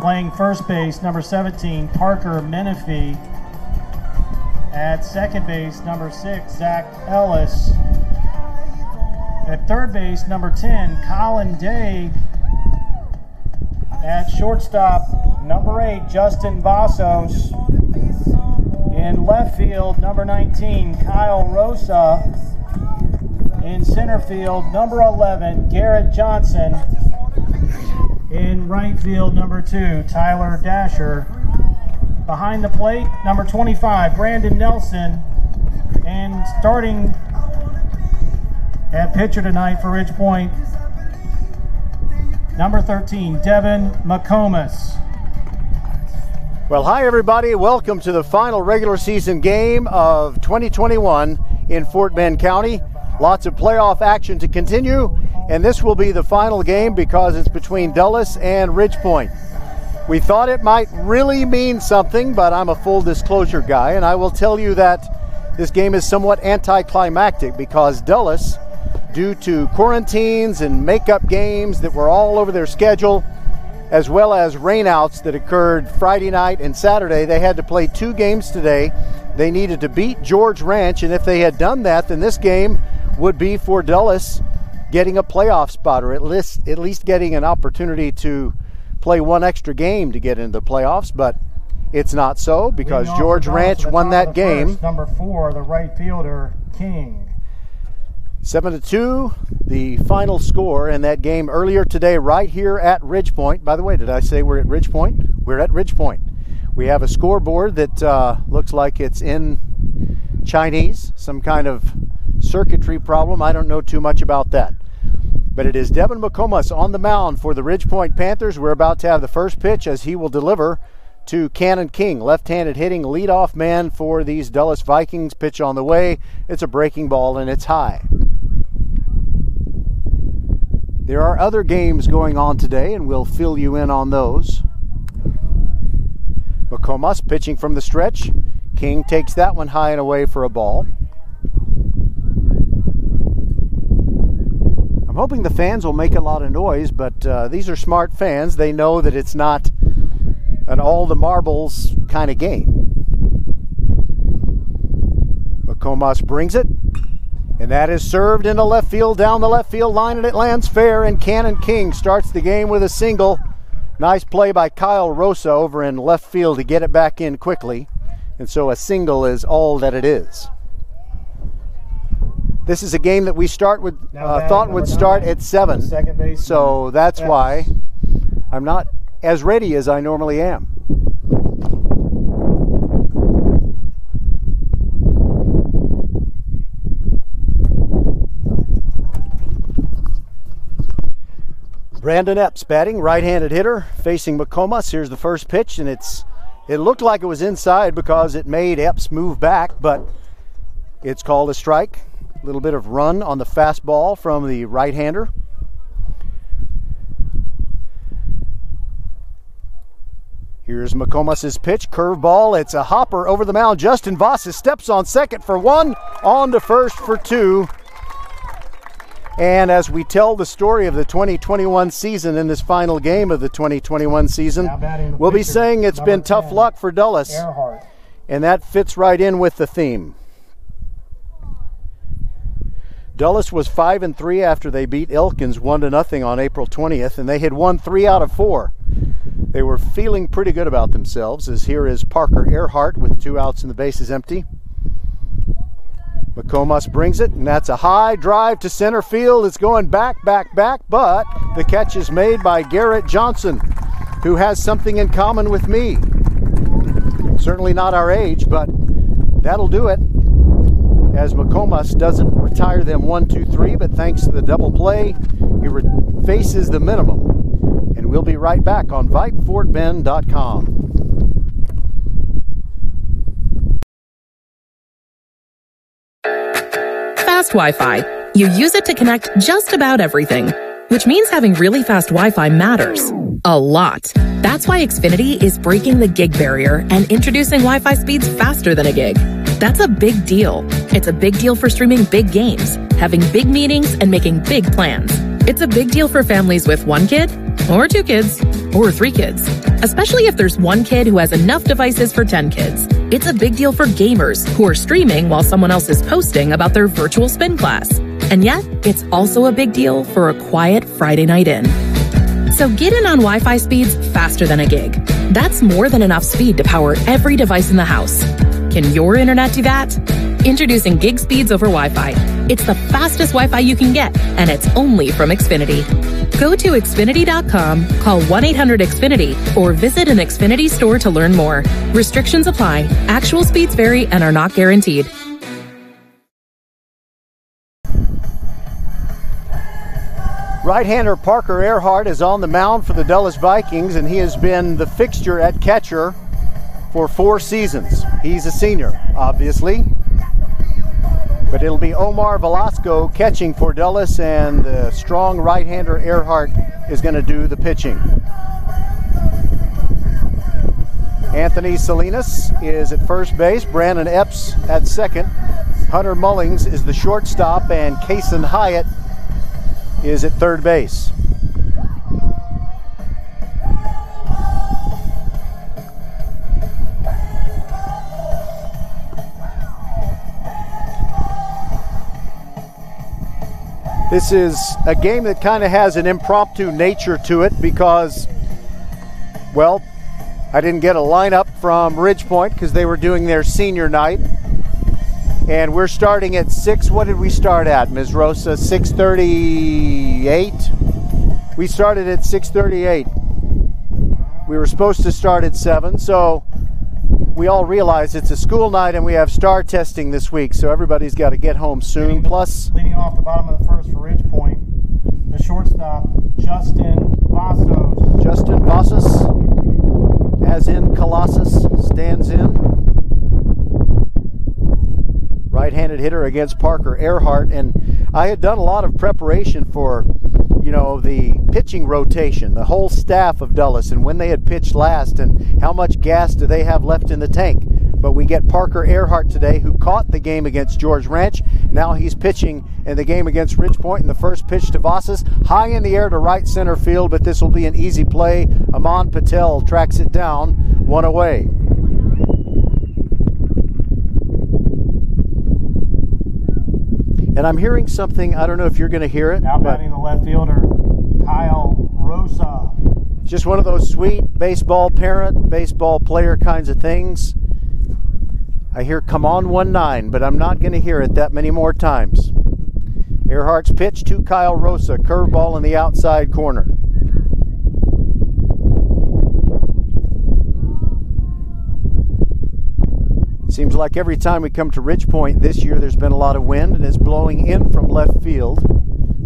Playing first base, number 17, Parker Menifee. At second base, number 6, Zach Ellis. At third base, number 10, Colin Day. At shortstop, number 8, Justin Vasos. In left field, number 19, Kyle Rosa. In center field, number 11, Garrett Johnson. In right field, number 2, Tyler Dasher. Behind the plate, number 25, Brandon Nelson. And starting at pitcher tonight for Ridge Point, number 13, Devin McComas. Well, hi everybody. Welcome to the final regular season game of 2021 in Fort Bend County. Lots of playoff action to continue, and this will be the final game because it's between Dulles and Ridge Point. We thought it might really mean something, but I'm a full disclosure guy, and I will tell you that this game is somewhat anticlimactic because Dulles, due to quarantines and makeup games that were all over their schedule, as well as rainouts that occurred Friday night and Saturday, they had to play 2 games today. They needed to beat George Ranch, and if they had done that, then this game would be for Dulles getting a playoff spot, or at least getting an opportunity to play 1 extra game to get into the playoffs, but it's not so because George Ranch won that game. Number 4, the right fielder, King. 7-2, the final score in that game earlier today right here at Ridge Point. By the way, did I say we're at Ridge Point? We're at Ridge Point. We have a scoreboard that looks like it's in Chinese, some kind of circuitry problem. I don't know too much about that. But it is Devin McComas on the mound for the Ridge Point Panthers. We're about to have the first pitch as he will deliver to Cannon King, left-handed hitting leadoff man for these Dulles Vikings. Pitch on the way. It's a breaking ball and it's high. There are other games going on today, and we'll fill you in on those. McComas pitching from the stretch. King takes that one high and away for a ball. I'm hoping the fans will make a lot of noise, but these are smart fans. They know that it's not an all the marbles kind of game. McComas brings it. And that is served into left field, down the left field line, and it lands fair, and Cannon King starts the game with a single. Nice play by Kyle Rosa over in left field to get it back in quickly. And so a single is all that it is. This is a game that we thought would start at 7. So that's why I'm not as ready as I normally am. Brandon Epps batting, right-handed hitter, facing McComas. Here's the first pitch, and it looked like it was inside because it made Epps move back, but it's called a strike. A little bit of run on the fastball from the right-hander. Here's McComas' pitch, curveball. It's a hopper over the mound. Justin Voss steps on second for 1, on to first for 2. And as we tell the story of the 2021 season in this final game of the 2021 season, we'll be saying it's been tough luck for Dulles. And that fits right in with the theme. Dulles was 5-3 after they beat Elkins 1-0 on April 20th, and they had won 3 out of 4. They were feeling pretty good about themselves, as here is Parker Earhart with 2 outs and the bases empty. McComas brings it, and that's a high drive to center field. It's going back, but the catch is made by Garrett Johnson, who has something in common with me. Certainly not our age, but that'll do it. As McComas doesn't retire them 1-2-3, but thanks to the double play, he faces the minimum. And we'll be right back on VypeFortBend.com. Fast Wi-Fi. You use it to connect just about everything, which means having really fast Wi-Fi matters a lot. That's why Xfinity is breaking the gig barrier and introducing Wi-Fi speeds faster than a gig. That's a big deal. It's a big deal for streaming big games, having big meetings, and making big plans. It's a big deal for families with 1 kid or 2 kids, or 3 kids. Especially if there's one kid who has enough devices for 10 kids. It's a big deal for gamers who are streaming while someone else is posting about their virtual spin class. And yet, it's also a big deal for a quiet Friday night in. So get in on Wi-Fi speeds faster than a gig. That's more than enough speed to power every device in the house. Can your internet do that? Introducing gig speeds over Wi-Fi. It's the fastest Wi-Fi you can get, and it's only from Xfinity. Go to Xfinity.com, call 1-800-XFINITY, or visit an Xfinity store to learn more. Restrictions apply. Actual speeds vary and are not guaranteed. Right-hander Parker Earhart is on the mound for the Dulles Vikings, and he has been the fixture at catcher for 4 seasons. He's a senior, obviously. But it'll be Omar Velasco catching for Dulles, and the strong right-hander Earhart is going to do the pitching. Anthony Salinas is at first base, Brandon Epps at second, Hunter Mullings is the shortstop, and Kason Hyatt is at third base. This is a game that kind of has an impromptu nature to it because, well, I didn't get a lineup from Ridgepoint because they were doing their senior night. And we're starting at 6. What did we start at, Ms. Rosa? 6:38? We started at 6:38. We were supposed to start at 7, so we all realize it's a school night and we have star testing this week, so everybody's got to get home soon. Plus, leading off the bottom of the first for Ridgepoint, the shortstop, Justin Vassos. Justin Vassos, as in Colossus, stands in. Right-handed hitter against Parker Earhart, and I had done a lot of preparation for, the pitching rotation, the whole staff of Dulles, and when they had pitched last, and how much gas do they have left in the tank. But we get Parker Earhart today, who caught the game against George Ranch. Now he's pitching in the game against Ridgepoint, and the first pitch to Vassos, high in the air to right center field, but this will be an easy play. Aman Patel tracks it down, 1 away. And I'm hearing something, I don't know if you're going to hear it. Now batting the left fielder, Kyle Rosa. Just one of those sweet baseball parent, baseball player kinds of things. I hear "come on 1-9," but I'm not going to hear it that many more times. Earhart's pitch to Kyle Rosa, curveball in the outside corner. Seems like every time we come to Ridgepoint this year, there's been a lot of wind, and it's blowing in from left field,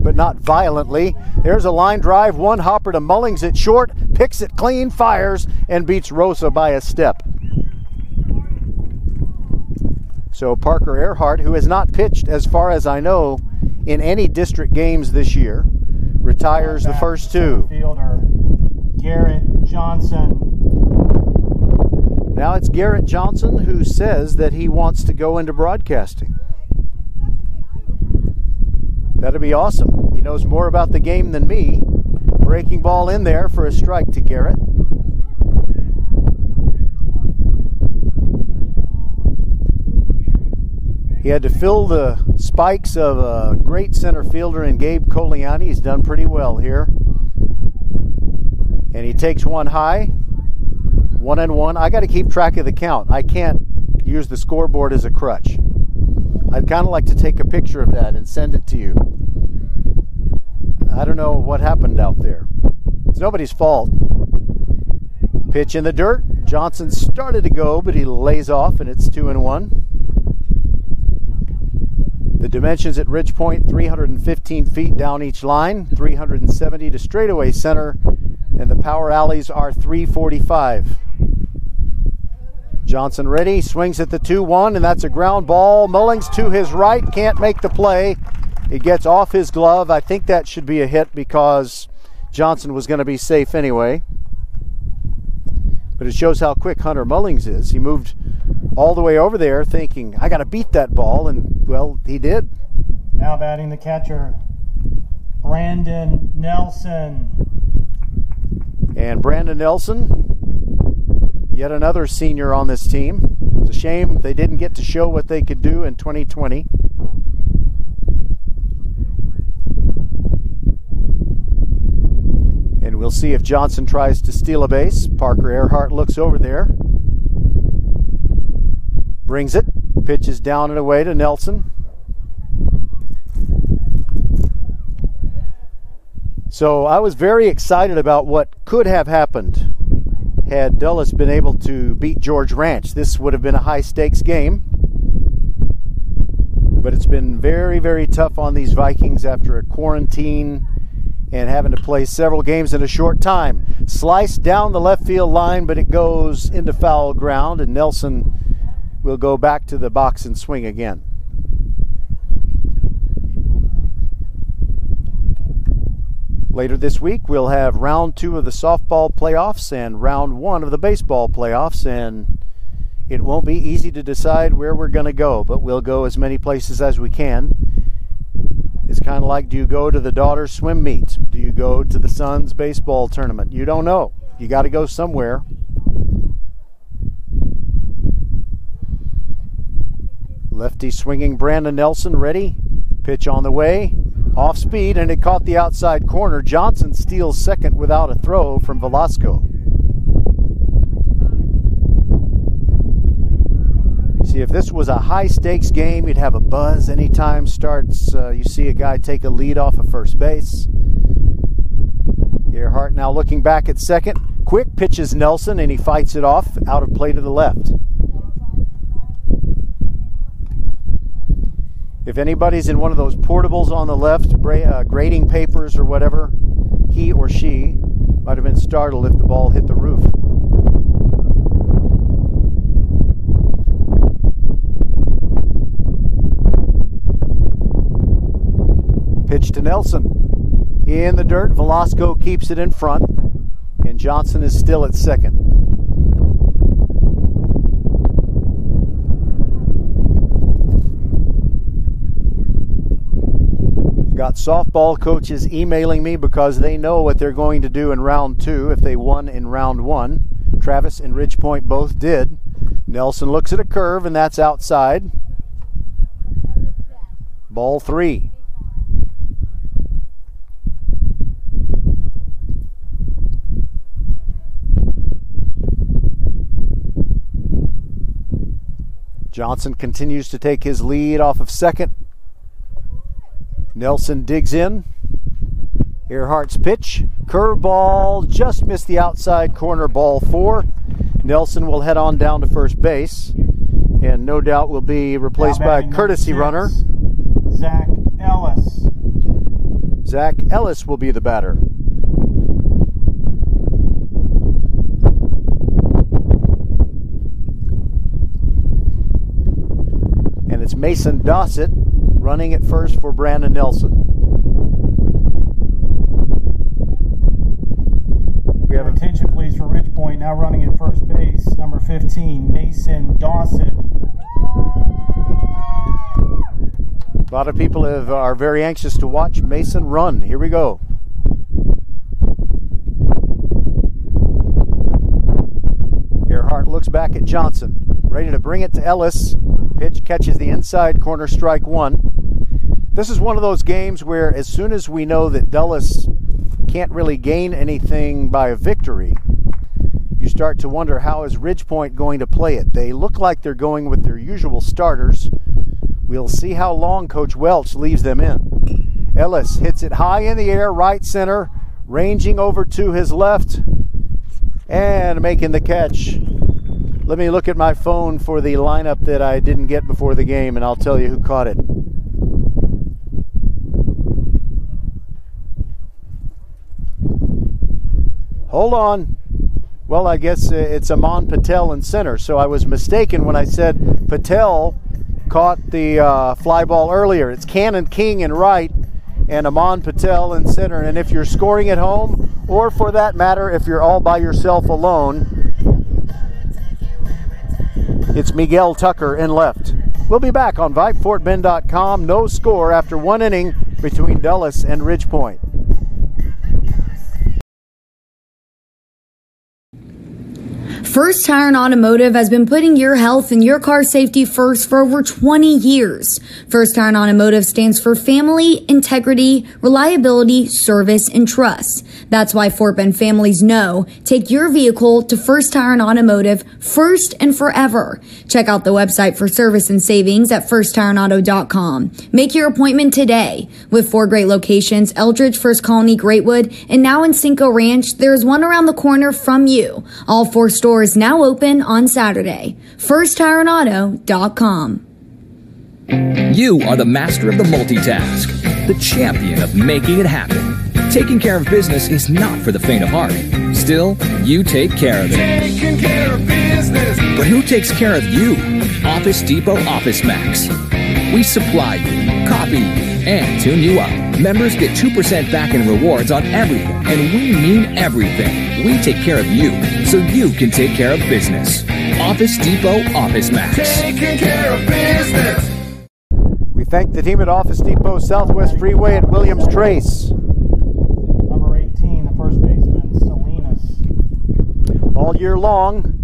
but not violently. There's a line drive, one hopper to Mullings at short, picks it clean, fires, and beats Rosa by a step. So Parker Earhart, who has not pitched, as far as I know, in any district games this year, retires the first 2. Fielder Garrett Johnson. Now it's Garrett Johnson who says that he wants to go into broadcasting. That'd be awesome. He knows more about the game than me. Breaking ball in there for a strike to Garrett. He had to fill the spikes of a great center fielder in Gabe Coliani. He's done pretty well here. And he takes one high. 1-1. I got to keep track of the count. I can't use the scoreboard as a crutch. I'd kind of like to take a picture of that and send it to you. I don't know what happened out there. It's nobody's fault. Pitch in the dirt. Johnson started to go, but he lays off, and it's 2-1. The dimensions at Ridgepoint, 315 feet down each line, 370 to straightaway center, and the power alleys are 345. Johnson ready, swings at the 2-1, and that's a ground ball. Mullings to his right, can't make the play. It gets off his glove. I think that should be a hit because Johnson was going to be safe anyway. But it shows how quick Hunter Mullings is. He moved all the way over there thinking, I got to beat that ball, and, well, he did. Now batting the catcher, Brandon Nelson. And Brandon Nelson, yet another senior on this team. It's a shame they didn't get to show what they could do in 2020. And we'll see if Johnson tries to steal a base. Parker Earhart looks over there. Brings it. Pitches down and away to Nelson. So I was very excited about what could have happened had Dulles been able to beat George Ranch. This would have been a high-stakes game. But it's been very, very tough on these Vikings after a quarantine and having to play several games in a short time. Sliced down the left field line, but it goes into foul ground, and Nelson will go back to the box and swing again. Later this week, we'll have round 2 of the softball playoffs and round 1 of the baseball playoffs, and it won't be easy to decide where we're going to go, but we'll go as many places as we can. It's kind of like, do you go to the daughters' swim meet? Do you go to the sons' baseball tournament? You don't know. You got to go somewhere. Lefty swinging Brandon Nelson, ready. Pitch on the way. Off speed, and it caught the outside corner. Johnson steals second without a throw from Velasco. See, if this was a high-stakes game, you'd have a buzz anytime starts. You see a guy take a lead off of first base. Earhart now looking back at second. Quick pitches Nelson, and he fights it off out of play to the left. If anybody's in one of those portables on the left, grading papers or whatever, he or she might have been startled if the ball hit the roof. Pitch to Nelson. In the dirt, Velasco keeps it in front, and Johnson is still at second. Got softball coaches emailing me because they know what they're going to do in round 2 if they won in round 1. Travis and Ridgepoint both did. Nelson looks at a curve, and that's outside. Ball 3. Johnson continues to take his lead off of second. Nelson digs in. Earhart's pitch. Curveball just missed the outside corner, ball 4. Nelson will head on down to first base and no doubt will be replaced by a courtesy runner. Zach Ellis. Zach Ellis will be the batter. And it's Mason Dossett running at first for Brandon Nelson. We have attention please for Ridgepoint, now running at first base, number 15, Mason Dossett. A lot of people are very anxious to watch Mason run. Here we go. Earhart looks back at Johnson, ready to bring it to Ellis. Pitch catches the inside corner, strike 1. This is one of those games where as soon as we know that Dulles can't really gain anything by a victory, you start to wonder, how is Ridgepoint going to play it? They look like they're going with their usual starters. We'll see how long Coach Welch leaves them in. Ellis hits it high in the air, right center, ranging over to his left, and making the catch. Let me look at my phone for the lineup that I didn't get before the game, and I'll tell you who caught it. Hold on. Well, I guess it's Aman Patel in center, so I was mistaken when I said Patel caught the fly ball earlier. It's Cannon King in right and Aman Patel in center. And if you're scoring at home, or for that matter, if you're all by yourself alone, it's Miguel Tucker in left. We'll be back on VypeFortBend.com. No score after 1 inning between Dulles and Ridgepoint. First Tire and Automotive has been putting your health and your car safety first for over 20 years. First Tire and Automotive stands for family, integrity, reliability, service, and trust. That's why Fort Bend families know take your vehicle to First Tire and Automotive first and forever. Check out the website for service and savings at firsttireandauto.com. Make your appointment today. With 4 great locations, Eldridge, First Colony, Greatwood, and now in Cinco Ranch, there's one around the corner from you. All 4 stores now open on Saturday. FirstTireandAuto.com. You are the master of the multitask, the champion of making it happen. Taking care of business is not for the faint of heart. Still, you take care of it. Taking care of business. But who takes care of you? Office Depot Office Max. We supply you, copy you, and tune you up. Members get 2% back in rewards on everything, and we mean everything. We take care of you, so you can take care of business. Office Depot Office Max. Taking care of business. We thank the team at Office Depot Southwest Freeway at Williams Trace. Number 18, the first baseman, Salinas. All year long,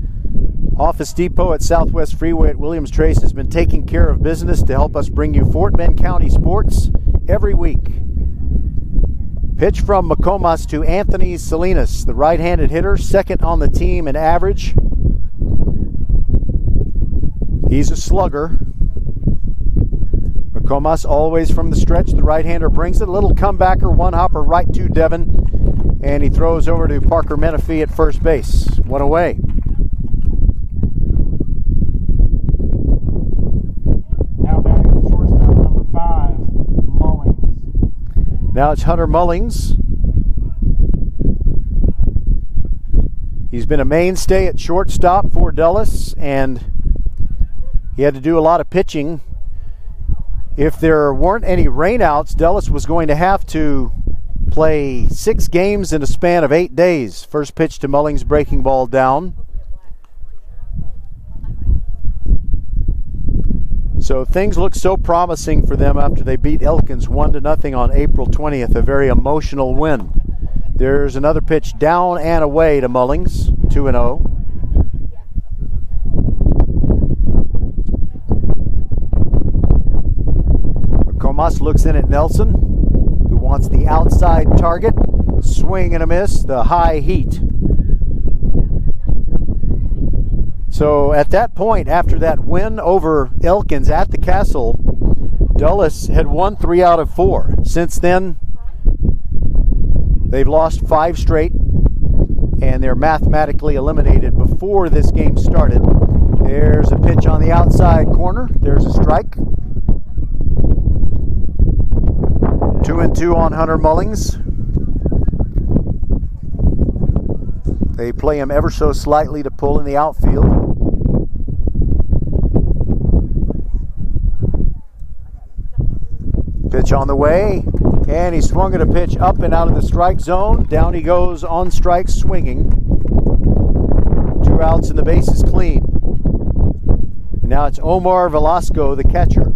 Office Depot at Southwest Freeway at Williams Trace has been taking care of business to help us bring you Fort Bend County sports every week. Pitch from McComas to Anthony Salinas, the right-handed hitter, second on the team in average. He's a slugger. McComas always from the stretch. The right-hander brings it. A little comebacker, one-hopper right to Devin. And he throws over to Parker Menifee at first base. One away. Now batting the shortstop, number 5, Mullins. Now it's Hunter Mullings. He's been a mainstay at shortstop for Dulles, and he had to do a lot of pitching. If there weren't any rainouts, Dulles was going to have to play 6 games in a span of 8 days. First pitch to Mullings, breaking ball down. So things look so promising for them after they beat Elkins 1-0 on April 20th, a very emotional win. There's another pitch down and away to Mullings, 2-0. McComas looks in at Nelson, who wants the outside target. Swing and a miss, the high heat. So at that point, after that win over Elkins at the Castle, Dulles had won 3 out of 4. Since then, they've lost 5 straight, and they're mathematically eliminated before this game started. There's a pitch on the outside corner. There's a strike. 2-2 on Hunter Mullings. They play him ever so slightly to pull in the outfield. Pitch on the way, and he swung at a pitch up and out of the strike zone. Down he goes on strike swinging. 2 outs and the base is clean. And now it's Omar Velasco, the catcher.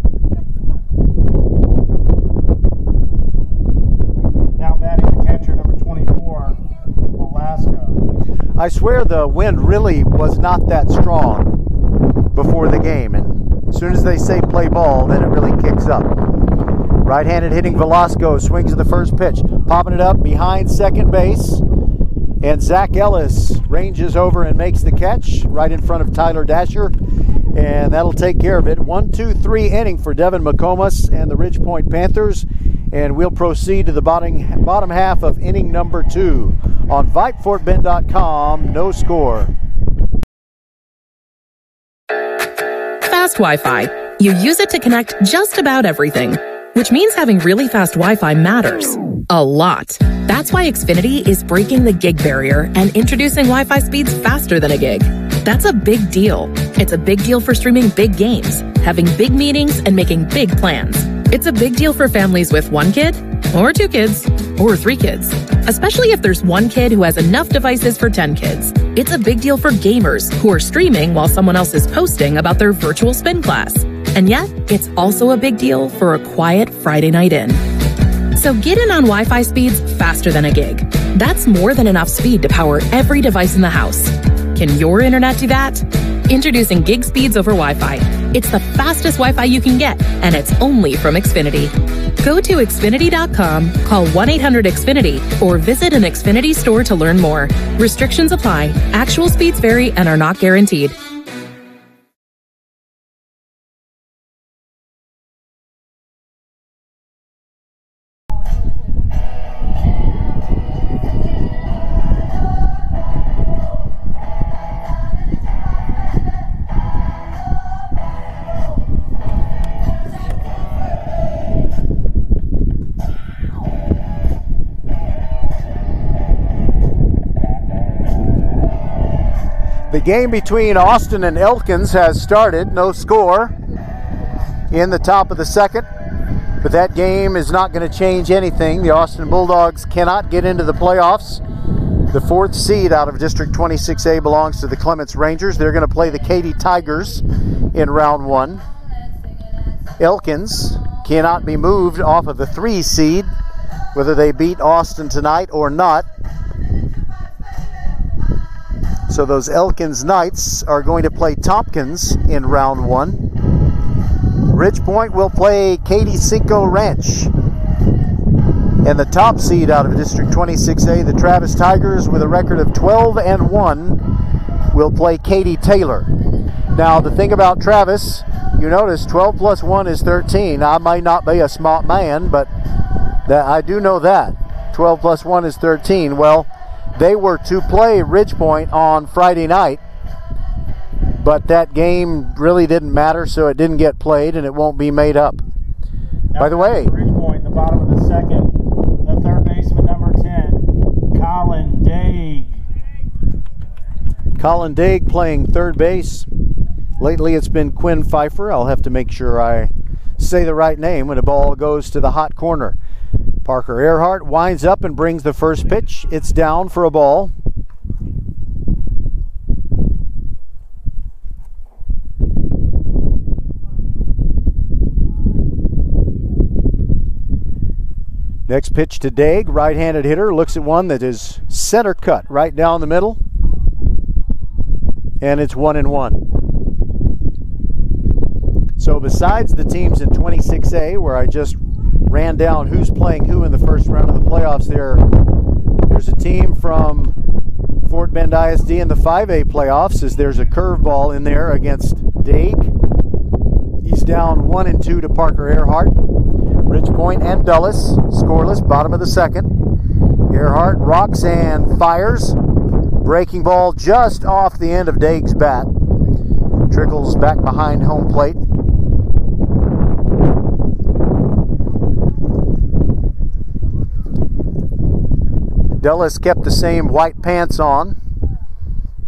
Now batting the catcher, number 24, Velasco. I swear the wind really was not that strong before the game, and as soon as they say play ball, then it really kicks up. Right-handed hitting Velasco swings at the first pitch, popping it up behind second base, and Zach Ellis ranges over and makes the catch right in front of Tyler Dasher, and that'll take care of it. 1-2-3 inning for Devin McComas and the Ridgepoint Panthers, and we'll proceed to the bottom half of inning number 2 on VypeFortBend.com. No score. Fast Wi-Fi. You use it to connect just about everything, which means having really fast Wi-Fi matters a lot. That's why Xfinity is breaking the gig barrier and introducing Wi-Fi speeds faster than a gig. That's a big deal. It's a big deal for streaming big games, having big meetings, and making big plans. It's a big deal for families with 1 kid, or 2 kids, or 3 kids. Especially if there's 1 kid who has enough devices for 10 kids. It's a big deal for gamers who are streaming while someone else is posting about their virtual spin class. And yet, it's also a big deal for a quiet Friday night in. So get in on Wi-Fi speeds faster than a gig. That's more than enough speed to power every device in the house. Can your internet do that? Introducing gig speeds over Wi-Fi. It's the fastest Wi-Fi you can get, and it's only from Xfinity. Go to Xfinity.com, call 1-800-XFINITY, or visit an Xfinity store to learn more. Restrictions apply. Actual speeds vary and are not guaranteed. The game between Austin and Elkins has started. No score in the top of the second, but that game is not going to change anything. The Austin Bulldogs cannot get into the playoffs. The 4th seed out of District 26A belongs to the Clements Rangers. They're going to play the Katy Tigers in round 1. Elkins cannot be moved off of the 3 seed, whether they beat Austin tonight or not. So those Elkins Knights are going to play Tompkins in round 1. Ridge Point will play Katy Cinco Ranch. And the top seed out of District 26A, the Travis Tigers, with a record of 12-1, will play Katy Taylor. Now, the thing about Travis, you notice 12 plus 1 is 13. I might not be a smart man, but I do know that. 12 plus 1 is 13. Well, they were to play Ridge Point on Friday night, but that game really didn't matter, so it didn't get played, and it won't be made up. Now, by the way, Ridge Point, the bottom of the second, the third baseman, number 10, Colin Daig. Colin Daig playing third base. Lately it's been Quinn Pfeiffer. I'll have to make sure I say the right name when the ball goes to the hot corner. Parker Earhart winds up and brings the first pitch. It's down for a ball. Next pitch to Daig, right-handed hitter, looks at one that is center cut right down the middle. And it's 1-1. So besides the teams in 26A, where I just ran down who's playing who in the first round of the playoffs, there's a team from Fort Bend ISD in the 5A playoffs, as there's a curveball in there against Daig. He's down 1-2 to Parker Earhart. Ridge Point and Dulles scoreless, bottom of the second. Earhart rocks and fires. Breaking ball just off the end of Daig's bat. Trickles back behind home plate. Dulles kept the same white pants on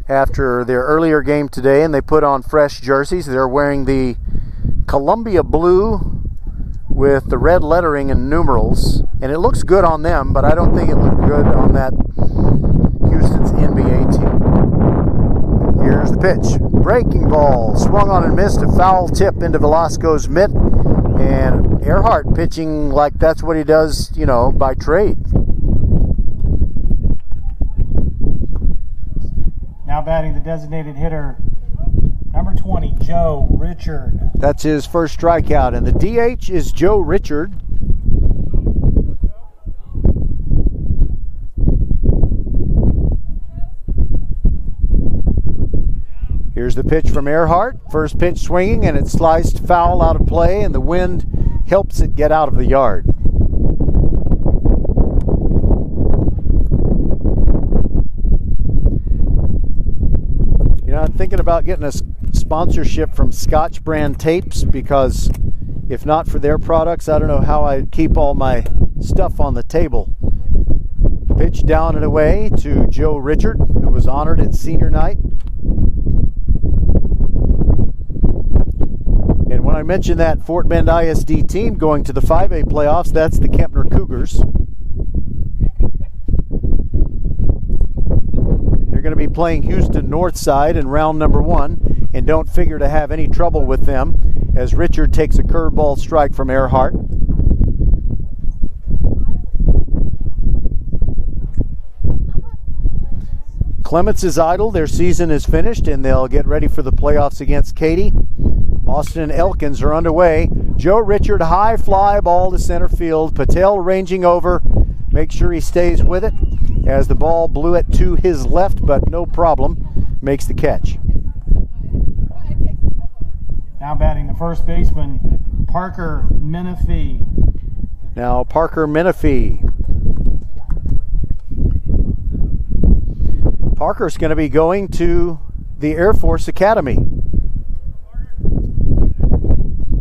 after their earlier game today, and they put on fresh jerseys. They're wearing the Columbia blue with the red lettering and numerals, and it looks good on them, but I don't think it looked good on that Houston's NBA team. Here's the pitch. Breaking ball, swung on and missed, a foul tip into Velasco's mitt, and Earhart pitching like that's what he does, you know, by trade. Now batting the designated hitter, number 20, Joe Richard. That's his first strikeout, and the DH is Joe Richard. Here's the pitch from Earhart. First pitch swinging, and it's sliced foul out of play, and the wind helps it get out of the yard. You know, I'm thinking about getting a sponsorship from Scotch brand tapes, because if not for their products, I don't know how I'd keep all my stuff on the table. Pitch down and away to Joe Richard, who was honored at senior night. And when I mentioned that Fort Bend ISD team going to the 5A playoffs, that's the Kempner Cougars. They're going to be playing Houston Northside in round number 1, and don't figure to have any trouble with them, as Richard takes a curveball strike from Earhart. Clements is idle. Their season is finished, and they'll get ready for the playoffs against Katy. Austin and Elkins are underway. Joe Richard, high fly ball to center field. Patel ranging over. Make sure he stays with it as the ball blew it to his left, but no problem. Makes the catch. Now batting the first baseman, Parker Menifee. Now Parker Menifee. Parker's going to be going to the Air Force Academy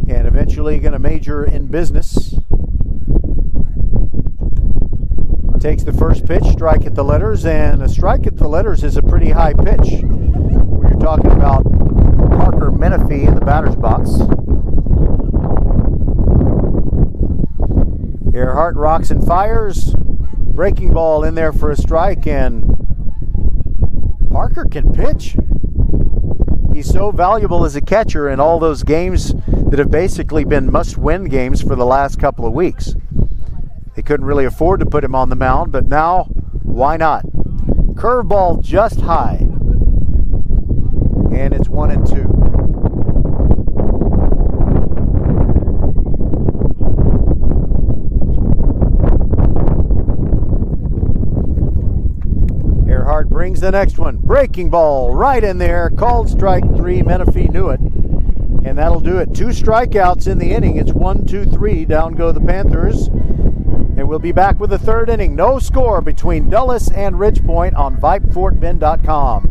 and eventually going to major in business. Takes the first pitch, strike at the letters, and a strike at the letters is a pretty high pitch when you're talking about Parker Menifee in the batter's box. Earhart rocks and fires. Breaking ball in there for a strike, and Parker can pitch. He's so valuable as a catcher in all those games that have basically been must-win games for the last couple of weeks. They couldn't really afford to put him on the mound, but now, why not? Curveball just high. And it's 1-2. Earhart brings the next one. Breaking ball right in there. Called strike 3. Menifee knew it. And that'll do it. 2 strikeouts in the inning. It's 1-2-3. Down go the Panthers. And we'll be back with the third inning. No score between Dulles and Ridgepoint on VypeFortBend.com.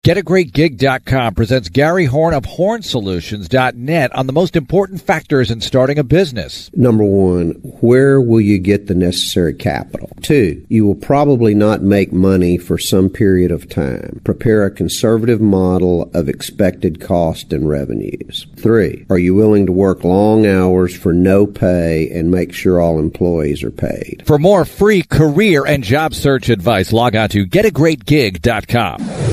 GetAGreatGig.com presents Gary Horn of HornSolutions.net on the most important factors in starting a business. Number one, where will you get the necessary capital? 2, you will probably not make money for some period of time. Prepare a conservative model of expected cost and revenues. 3, are you willing to work long hours for no pay and make sure all employees are paid? For more free career and job search advice, log on to GetAGreatGig.com.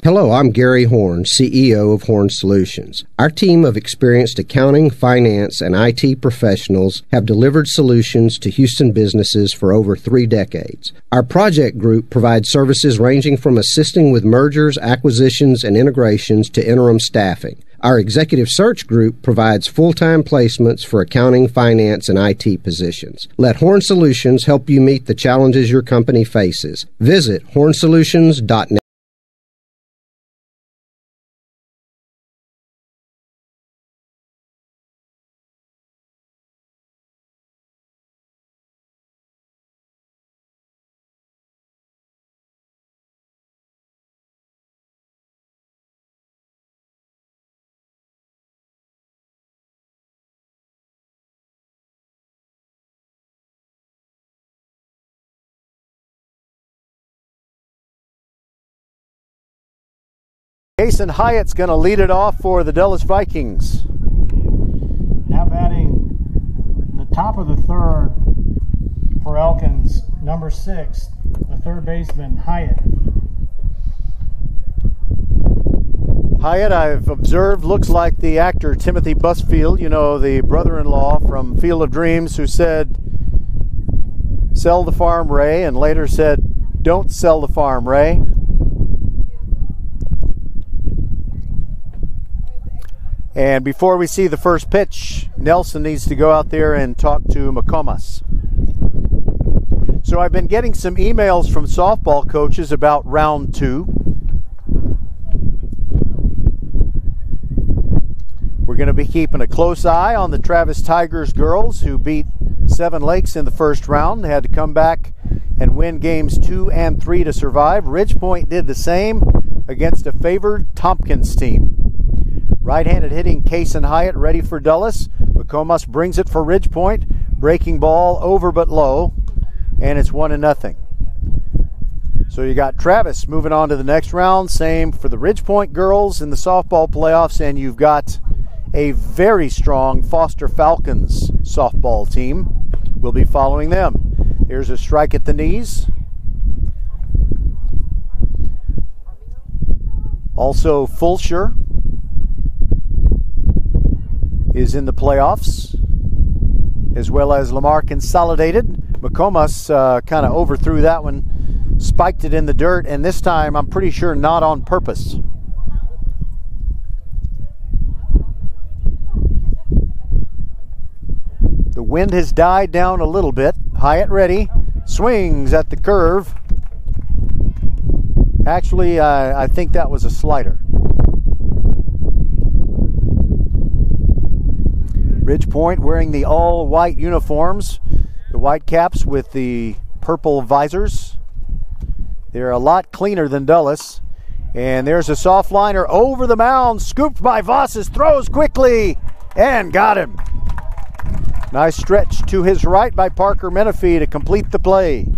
Hello, I'm Gary Horn, CEO of Horn Solutions. Our team of experienced accounting, finance, and IT professionals have delivered solutions to Houston businesses for over 3 decades. Our project group provides services ranging from assisting with mergers, acquisitions, and integrations to interim staffing. Our executive search group provides full-time placements for accounting, finance, and IT positions. Let Horn Solutions help you meet the challenges your company faces. Visit hornsolutions.net. Jason Hyatt's going to lead it off for the Dulles Vikings. Now batting in the top of the third for Elkins, number 6, the third baseman, Hyatt. Hyatt, I've observed, looks like the actor Timothy Busfield, you know, the brother-in-law from Field of Dreams, who said, "Sell the farm, Ray," and later said, "Don't sell the farm, Ray." And before we see the first pitch, Nelson needs to go out there and talk to McComas. So I've been getting some emails from softball coaches about round 2. We're going to be keeping a close eye on the Travis Tigers girls, who beat Seven Lakes in the first round. They had to come back and win games 2 and 3 to survive. Ridgepoint did the same against a favored Tompkins team. Right-handed hitting Case and Hyatt ready for Dulles. McComas brings it for Ridgepoint. Breaking ball over but low, and it's 1-0. So you got Travis moving on to the next round. Same for the Ridgepoint girls in the softball playoffs, and you've got a very strong Foster Falcons softball team. We'll be following them. Here's a strike at the knees. Also, Fulsher is in the playoffs, as well as Lamar Consolidated. McComas kind of overthrew that one spiked it in the dirt, and this time I'm pretty sure not on purpose. The wind has died down a little bit. Hyatt ready, swings at the curve. Actually, I think that was a slider. Ridgepoint wearing the all-white uniforms, the white caps with the purple visors. They're a lot cleaner than Dulles. And there's a soft liner over the mound, scooped by Vosses, throws quickly, and got him. Nice stretch to his right by Parker Menifee to complete the play.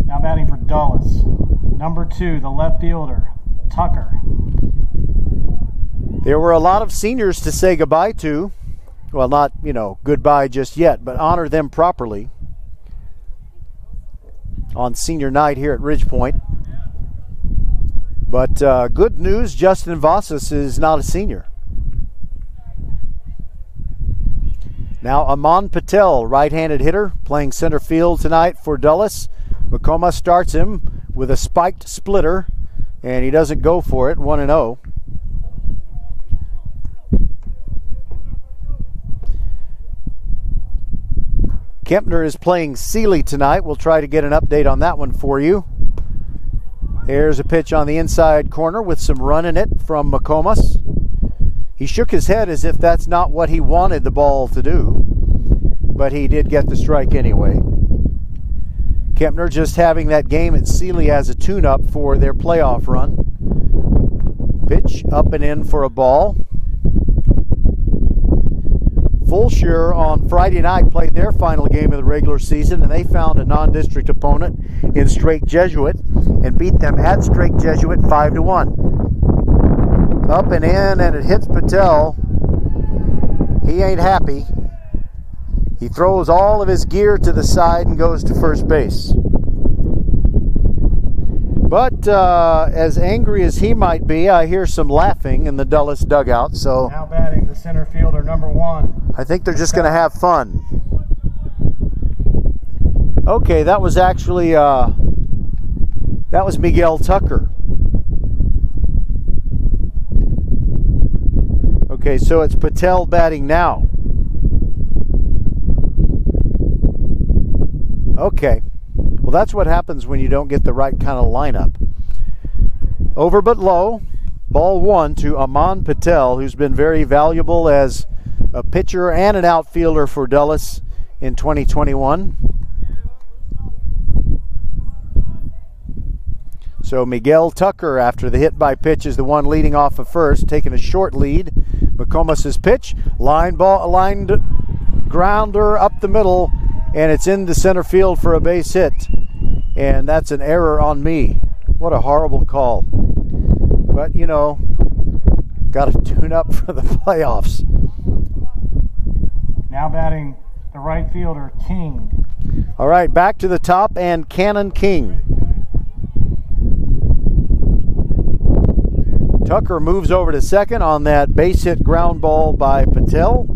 Now batting for Dulles, number 2, the left fielder, Tucker. There were a lot of seniors to say goodbye to. Well, not, goodbye just yet, but honor them properly on senior night here at Ridgepoint. But good news, Justin Vosses is not a senior. Now Aman Patel, right-handed hitter, playing center field tonight for Dulles. McComa starts him with a spiked splitter, and he doesn't go for it, 1-0. Kempner is playing Seeley tonight. We'll try to get an update on that one for you. There's a pitch on the inside corner with some run in it from McComas. He shook his head as if that's not what he wanted the ball to do, but he did get the strike anyway. Kempner just having that game at Seeley as a tune-up for their playoff run. Pitch up and in for a ball. Fulshire on Friday night played their final game of the regular season, and they found a non-district opponent in Straight Jesuit and beat them at Straight Jesuit 5-1. Up and in, and it hits Patel. He ain't happy. He throws all of his gear to the side and goes to first base. But as angry as he might be, I hear some laughing in the Dulles dugout. So now batting the center fielder, number 1. I think they're just going to have fun. Okay, that was actually that was Miguel Tucker. Okay, so it's Patel batting now. Okay. Well, that's what happens when you don't get the right kind of lineup. Over but low. Ball 1 to Aman Patel, who's been very valuable as a pitcher and an outfielder for Dulles in 2021. So Miguel Tucker, after the hit by pitch, is the one leading off of first, taking a short lead. McComas' pitch, lined grounder up the middle, and it's in the center field for a base hit. And that's an error on me. What a horrible call. But, got to tune up for the playoffs. Now batting the right fielder, King. All right, back to the top, and Cannon King. Tucker moves over to second on that base hit ground ball by Patel.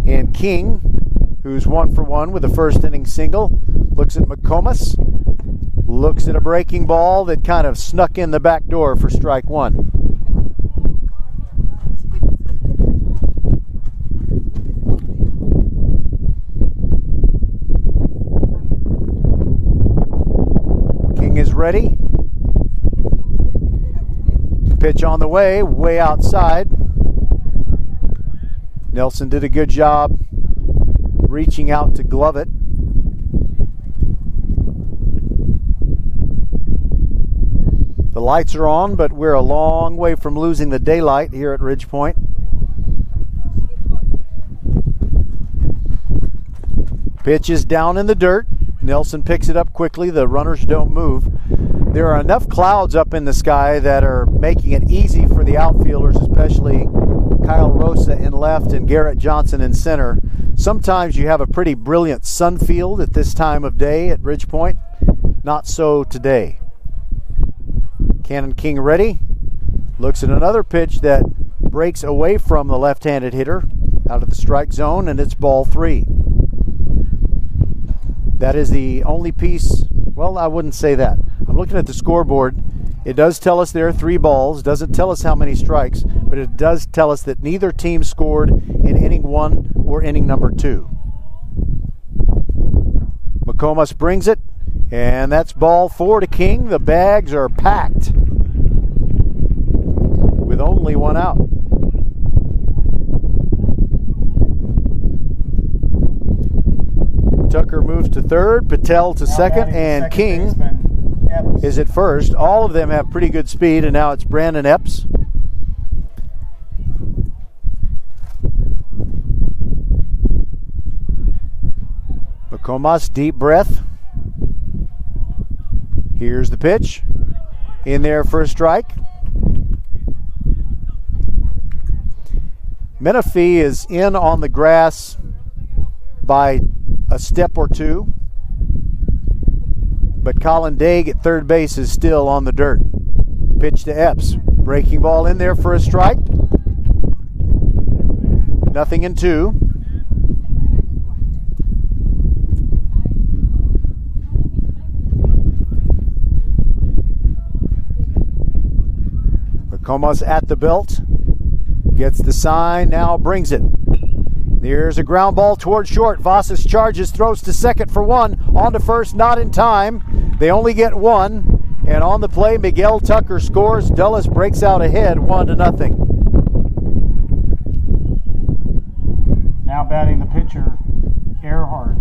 And King, who's 1 for 1 with a first inning single, looks at McComas, looks at a breaking ball that kind of snuck in the back door for strike 1. King is ready. Pitch on the way outside. Nelson did a good job reaching out to glove it. The lights are on, but we're a long way from losing the daylight here at Ridgepoint. Pitch is down in the dirt. Nelson picks it up quickly. The runners don't move. There are enough clouds up in the sky that are making it easy for the outfielders, especially Kyle Rosa in left and Garrett Johnson in center. Sometimes you have a pretty brilliant sun field at this time of day at Ridgepoint. Not so today. Cannon King ready. Looks at another pitch that breaks away from the left-handed hitter out of the strike zone, and it's ball 3. That is the only piece. Well, I wouldn't say that. I'm looking at the scoreboard. It does tell us there are 3 balls. Doesn't tell us how many strikes, but it does tell us that neither team scored in inning 1 or inning number 2. McComas brings it, and that's ball 4 to King. The bags are packed with only 1 out. Tucker moves to third, Patel to second, and King is at first. All of them have pretty good speed, and now it's Brandon Epps. McComas, deep breath. Here's the pitch. In there for a strike. Menifee is in on the grass by a step or 2. But Colin Daig at third base is still on the dirt. Pitch to Epps. Breaking ball in there for a strike. 0-2. McComas at the belt. Gets the sign, now brings it. There's a ground ball toward short. Vasas charges, throws to second for 1. On to first, not in time. They only get 1. And on the play, Miguel Tucker scores. Dulles breaks out ahead 1-0. Now batting the pitcher, Earhart.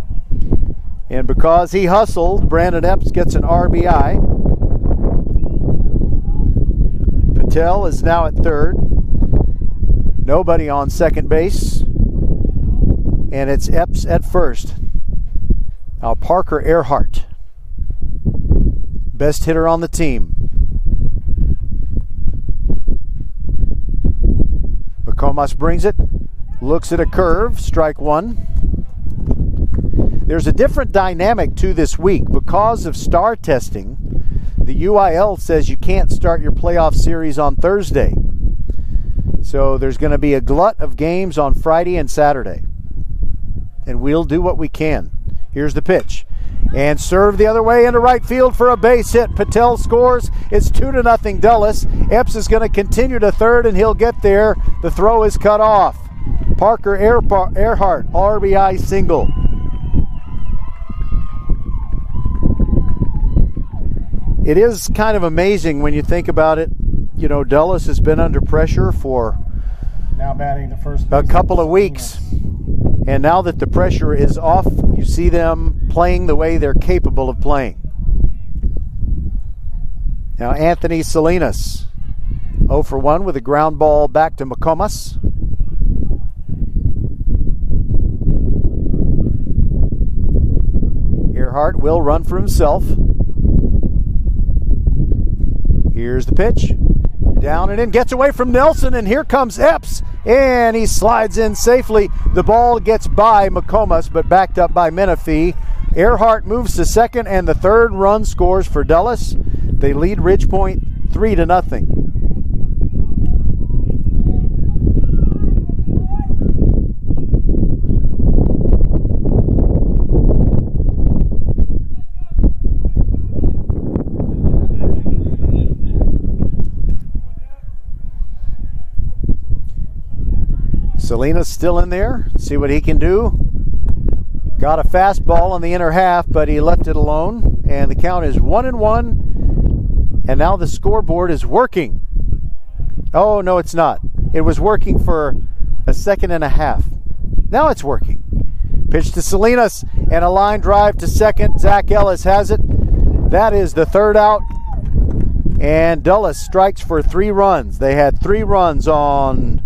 And because he hustled, Brandon Epps gets an RBI. Patel is now at third. Nobody on second base. And it's Epps at first. Now Parker Earhart, best hitter on the team. McComas brings it, looks at a curve, strike 1. There's a different dynamic to this week. Because of star testing, the UIL says you can't start your playoff series on Thursday. So there's going to be a glut of games on Friday and Saturday. And we'll do what we can. Here's the pitch. And serve the other way into right field for a base hit. Patel scores. It's 2-0 Dulles. Epps is going to continue to third, and he'll get there. The throw is cut off. Parker Earhart, RBI single. It is kind of amazing when you think about it. You know, Dulles has been under pressure for now batting the first a couple of weeks. And now that the pressure is off, you see them playing the way they're capable of playing. Now Anthony Salinas, 0 for 1 with a ground ball back to McComas. Earhart will run for himself. Here's the pitch. Down and in, gets away from Nelson, and here comes Epps. And he slides in safely. The ball gets by McComas, but backed up by Menifee. Earhart moves to second, and the third run scores for Dulles. They lead Ridgepoint 3-0. Salinas still in there. See what he can do. Got a fastball on the inner half, but he left it alone. And the count is 1-1. And now the scoreboard is working. Oh, no, it's not. It was working for a second and a half. Now it's working. Pitch to Salinas and a line drive to second. Zach Ellis has it. That is the third out. And Dulles strikes for 3 runs. They had 3 runs on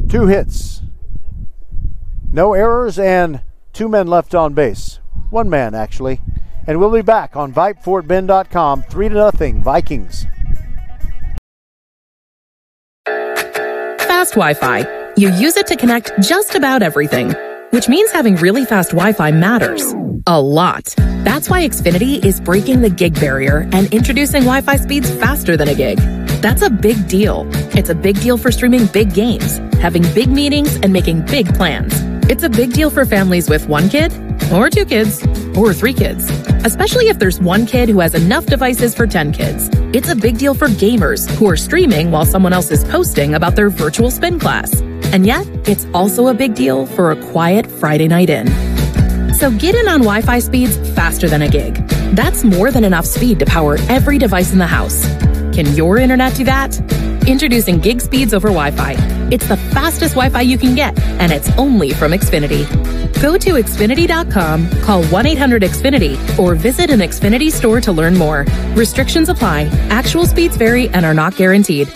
2 hits. No errors and 2 men left on base. 1 man, actually. And we'll be back on VypeFortBend.com. 3-0 Vikings. Fast Wi-Fi. You use it to connect just about everything, which means having really fast Wi-Fi matters a lot. That's why Xfinity is breaking the gig barrier and introducing Wi-Fi speeds faster than a gig. That's a big deal. It's a big deal for streaming big games, having big meetings, and making big plans. It's a big deal for families with 1 kid, or 2 kids, or 3 kids. Especially if there's 1 kid who has enough devices for 10 kids. It's a big deal for gamers who are streaming while someone else is posting about their virtual spin class. And yet, it's also a big deal for a quiet Friday night in. So get in on Wi-Fi speeds faster than a gig. That's more than enough speed to power every device in the house. Can your internet do that? Introducing gig speeds over Wi-Fi. It's the fastest Wi-Fi you can get, and it's only from Xfinity. Go to Xfinity.com, call 1-800-XFINITY, or visit an Xfinity store to learn more. Restrictions apply. Actual speeds vary and are not guaranteed.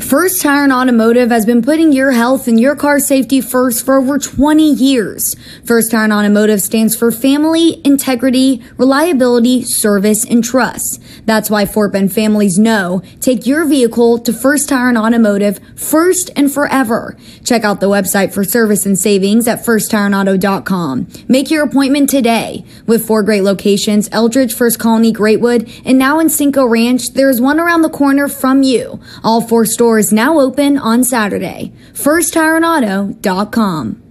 First Tire and Automotive has been putting your health and your car safety first for over 20 years. First Tire and Automotive stands for family, integrity, reliability, service, and trust. That's why Fort Bend families know take your vehicle to First Tire and Automotive first and forever. Check out the website for service and savings at firsttireandauto.com. Make your appointment today. With 4 great locations, Eldridge, First Colony, Greatwood, and now in Cinco Ranch, there's one around the corner from you. All 4 stores now open on Saturday. FirstTireandAuto.com.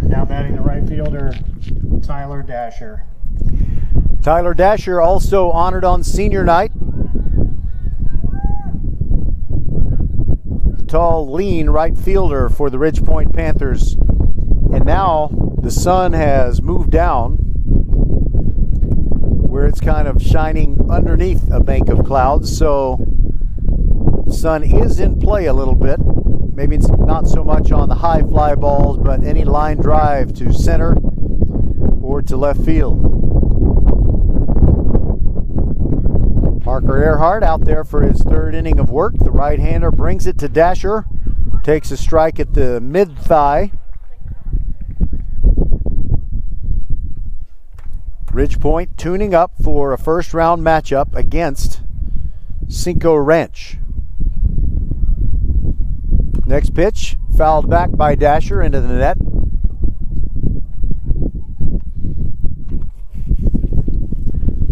Now batting the right fielder, Tyler Dasher. Tyler Dasher also honored on senior night. Tall, lean right fielder for the Ridgepoint Panthers. And now the sun has moved down where it's kind of shining underneath a bank of clouds. So the sun is in play a little bit. Maybe it's not so much on the high fly balls, but any line drive to center or to left field. Parker Earhart out there for his 3rd inning of work. The right-hander brings it to Dasher. Takes a strike at the mid-thigh. Ridgepoint tuning up for a first-round matchup against Cinco Ranch. Next pitch, fouled back by Dasher into the net.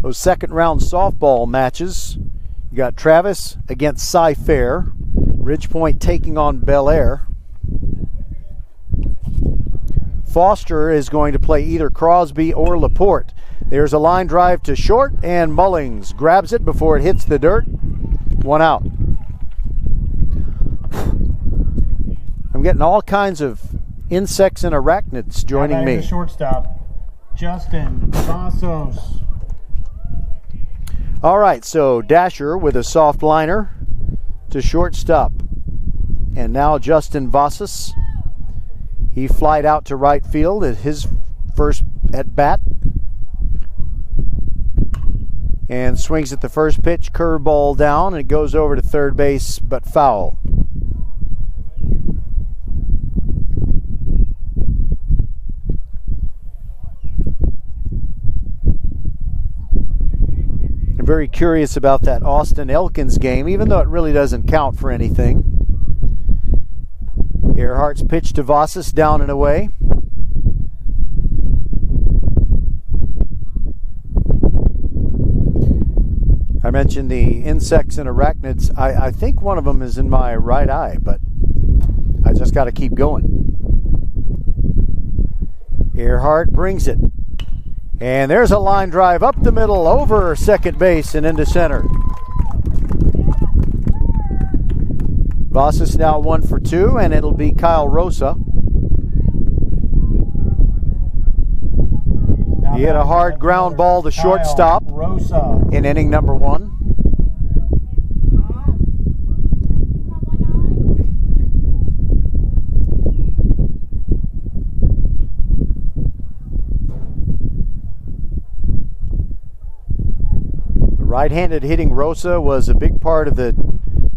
Those second-round softball matches, you got Travis against Cy Fair, Ridgepoint taking on Bel Air. Foster is going to play either Crosby or Laporte. There's a line drive to short, and Mullings grabs it before it hits the dirt. 1 out. I'm getting all kinds of insects and arachnids joining me. The shortstop, Justin Vasos. All right, so Dasher with a soft liner to shortstop. And now Justin Vasos. He flied out to right field at his first at bat. And swings at the first pitch, curveball down, and it goes over to third base, but foul. I'm very curious about that Austin Elkins game, even though it really doesn't count for anything. Earhart's pitch to Vasos, down and away. I mentioned the insects and arachnids. I think one of them is in my right eye, but I just got to keep going. Earhart brings it. And there's a line drive up the middle, over second base and into center. Vasos now 1 for 2, and it'll be Kyle Rosa. He hit a hard ground ball to shortstop in inning number 1. Right-handed hitting Rosa was a big part of the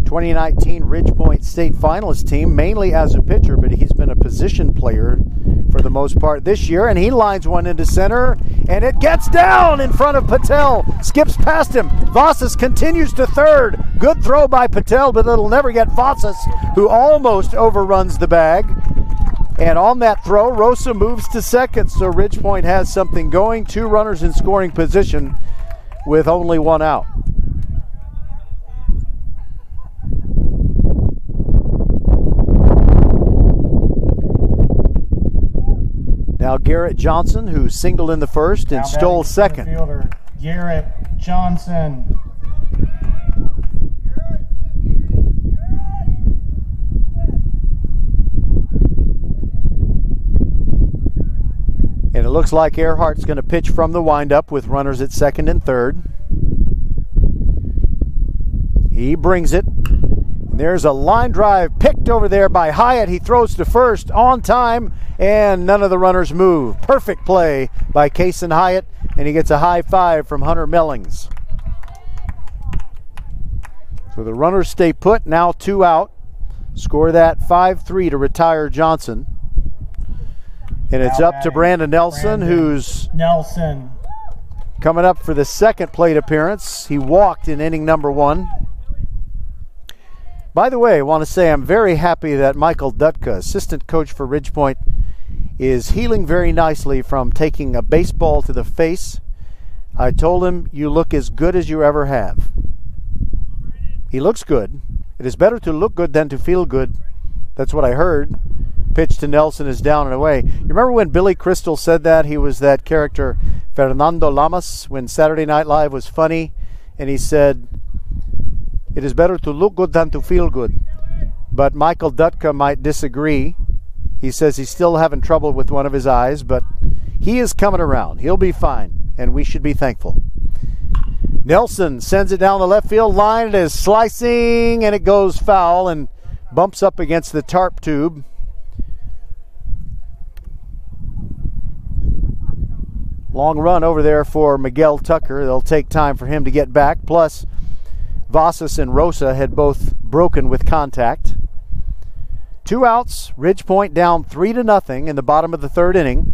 2019 Ridgepoint State Finalist team, mainly as a pitcher, but he's been a position player for the most part this year, and he lines one into center, and it gets down in front of Patel, skips past him. Vasos continues to third. Good throw by Patel, but it'll never get Vasos, who almost overruns the bag. And on that throw, Rosa moves to second, so Ridgepoint has something going. 2 runners in scoring position with only 1 out. Now Garrett Johnson, who singled in the first and stole second. Fielder Garrett Johnson. And it looks like Earhart's going to pitch from the windup with runners at second and third. He brings it. And there's a line drive picked over there by Hyatt. He throws to first on time, and none of the runners move. Perfect play by Kason Hyatt, and he gets a high five from Hunter Mellings. So the runners stay put, now 2 out. Score that 5-3 to retire Johnson. And it's up to Brandon Nelson, who's coming up for the second plate appearance. He walked in inning number 1. By the way, I want to say I'm very happy that Michael Dutka, assistant coach for Ridgepoint, is healing very nicely from taking a baseball to the face. I told him, you look as good as you ever have. He looks good. It is better to look good than to feel good. That's what I heard. Pitch to Nelson is down and away. You remember when Billy Crystal said that? He was that character, Fernando Lamas, when Saturday Night Live was funny. And he said, it is better to look good than to feel good. But Michael Dutka might disagree. He says he's still having trouble with one of his eyes, but he is coming around. He'll be fine, and we should be thankful. Nelson sends it down the left field line. It is slicing, and it goes foul and bumps up against the tarp tube. Long run over there for Miguel Tucker. They'll take time for him to get back. Plus, Vasas and Rosa had both broken with contact. 2 outs. Ridgepoint down 3-0 in the bottom of the 3rd inning.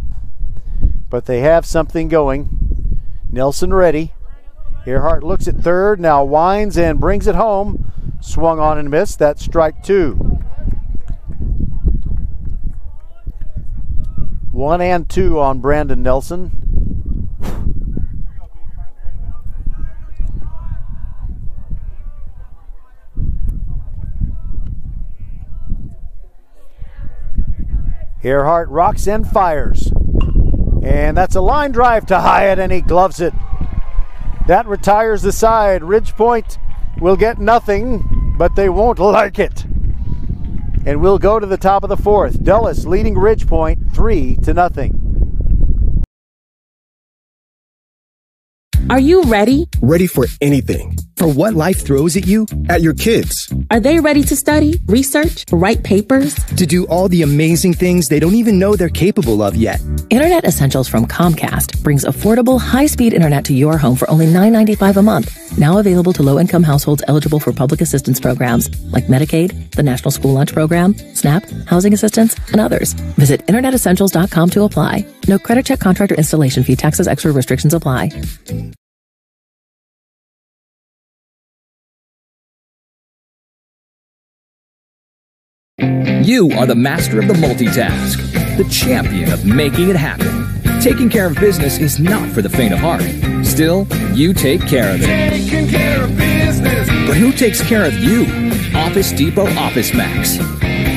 But they have something going. Nelson ready. Earhart looks at third. Now winds and brings it home. Swung on and missed. That's strike 2. 1-2 on Brandon Nelson. Earhart rocks and fires. And that's a line drive to Hyatt, and he gloves it. That retires the side. Ridgepoint will get nothing, but they won't like it. And we'll go to the top of the 4th. Dulles leading Ridgepoint 3-0. Are you ready? Ready for anything. For what life throws at you, at your kids. Are they ready to study, research, write papers? To do all the amazing things they don't even know they're capable of yet. Internet Essentials from Comcast brings affordable, high-speed internet to your home for only $9.95 a month. Now available to low-income households eligible for public assistance programs like Medicaid, the National School Lunch Program, SNAP, housing assistance, and others. Visit InternetEssentials.com to apply. No credit check, contract, or installation fee. Taxes, extra restrictions apply. You are the master of the multitask, the champion of making it happen. Taking care of business is not for the faint of heart. Still, you take care of it. Taking care of business. But who takes care of you? Office Depot Office Max.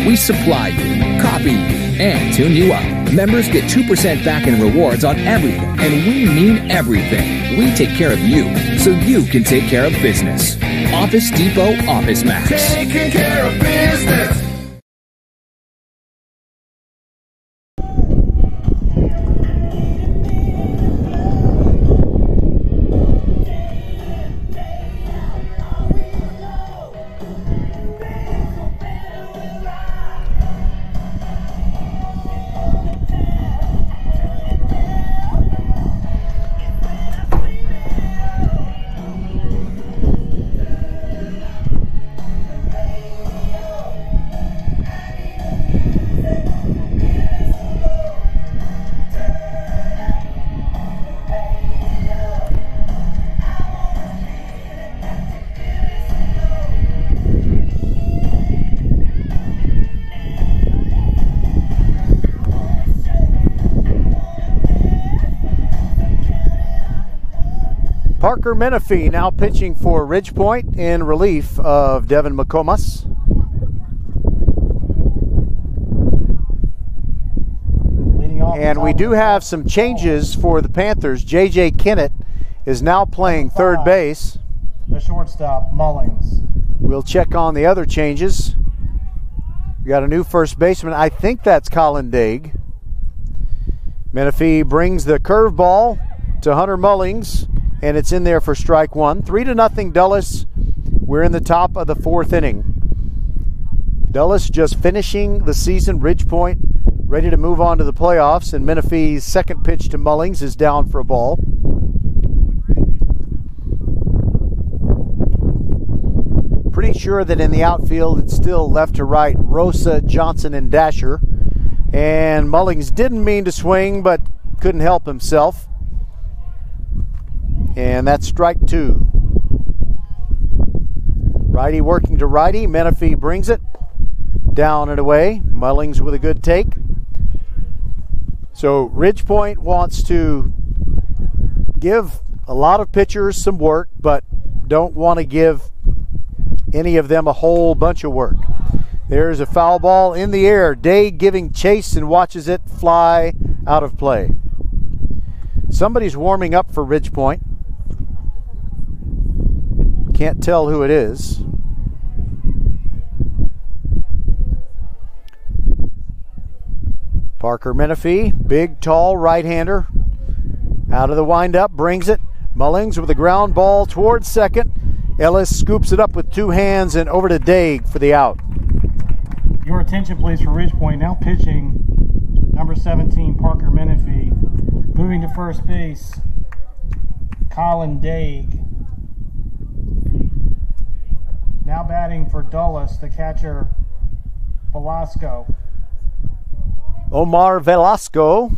We supply you, copy you, and tune you up. Members get 2% back in rewards on everything, and we mean everything. We take care of you, so you can take care of business. Office Depot Office Max. Taking care of business. Parker Menifee now pitching for Ridgepoint in relief of Devin McComas. And we do have some changes for the Panthers. J.J. Kennett is now playing third base. The shortstop, Mullings. We'll check on the other changes. We got a new first baseman. I think that's Colin Daig. Menifee brings the curveball to Hunter Mullings, and it's in there for strike one. 3-0 Dulles. We're in the top of the fourth inning. Dulles just finishing the season. Ridgepoint ready to move on to the playoffs, and Menifee's second pitch to Mullings is down for a ball. Pretty sure that in the outfield it's still left to right, Rosa, Johnson, and Dasher. And Mullings didn't mean to swing, but couldn't help himself. And that's strike two. Righty working to righty. Menifee brings it down and away. Mullings with a good take. So Ridgepoint wants to give a lot of pitchers some work, but don't want to give any of them a whole bunch of work. There's a foul ball in the air. Day giving chase and watches it fly out of play. Somebody's warming up for Ridgepoint. Can't tell who it is. Parker Menifee, big, tall right-hander. Out of the windup, brings it. Mullings with a ground ball towards second. Ellis scoops it up with two hands and over to Daig for the out. Your attention, please, for Ridgepoint. Now pitching, number 17, Parker Menifee. Moving to first base, Colin Daig. Now batting for Dulles, the catcher, Velasco. Omar Velasco.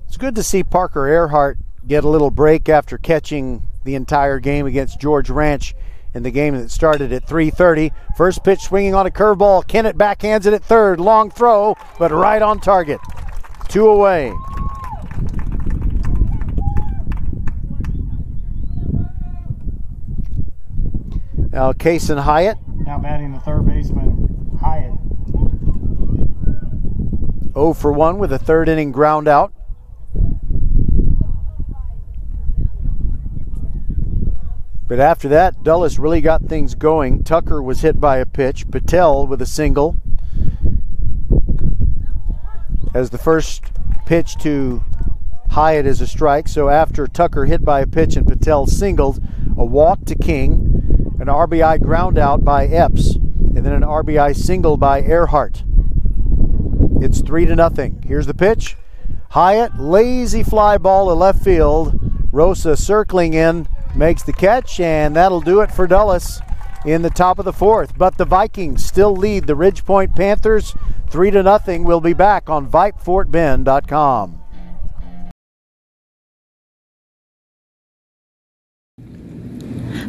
It's good to see Parker Earhart get a little break after catching the entire game against George Ranch in the game that started at 3:30. First pitch swinging on a curveball. Kennett backhands it at third. Long throw, but right on target. 2 away. Now Kason Hyatt. Now batting the third baseman, Hyatt. 0 for 1 with a third inning ground out. But after that, Dulles really got things going. Tucker was hit by a pitch. Patel with a single. As the first pitch to Hyatt is a strike. So after Tucker hit by a pitch and Patel singled, a walk to King, an RBI ground out by Epps, and then an RBI single by Earhart. It's 3-0. Here's the pitch. Hyatt, lazy fly ball to left field. Rosa circling in, makes the catch, and that'll do it for Dulles in the top of the fourth. But the Vikings still lead the Ridgepoint Panthers 3-0. We'll be back on VypeFortBend.com.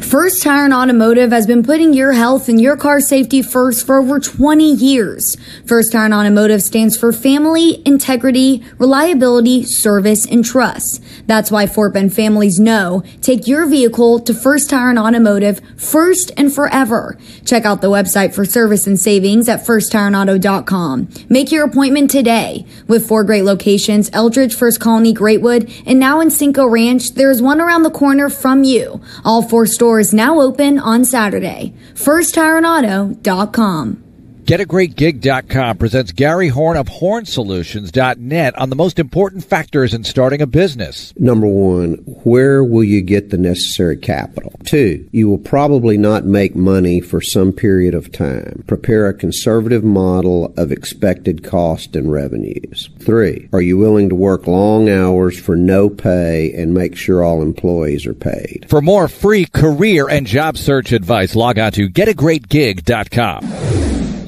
First Tire and Automotive has been putting your health and your car safety first for over 20 years. First Tire and Automotive stands for family, integrity, reliability, service, and trust. That's why Fort Bend families know take your vehicle to First Tire and Automotive first and forever. Check out the website for service and savings at firsttireandauto.com. Make your appointment today. With 4 great locations, Eldridge, First Colony, Greatwood, and now in Cinco Ranch, there's one around the corner from you. All 4 stores now open on Saturday. FirstTireandAuto.com. GetAGreatGig.com presents Gary Horn of HornSolutions.net on the most important factors in starting a business. Number 1, where will you get the necessary capital? 2, you will probably not make money for some period of time. Prepare a conservative model of expected cost and revenues. 3, are you willing to work long hours for no pay and make sure all employees are paid? For more free career and job search advice, log on to GetAGreatGig.com.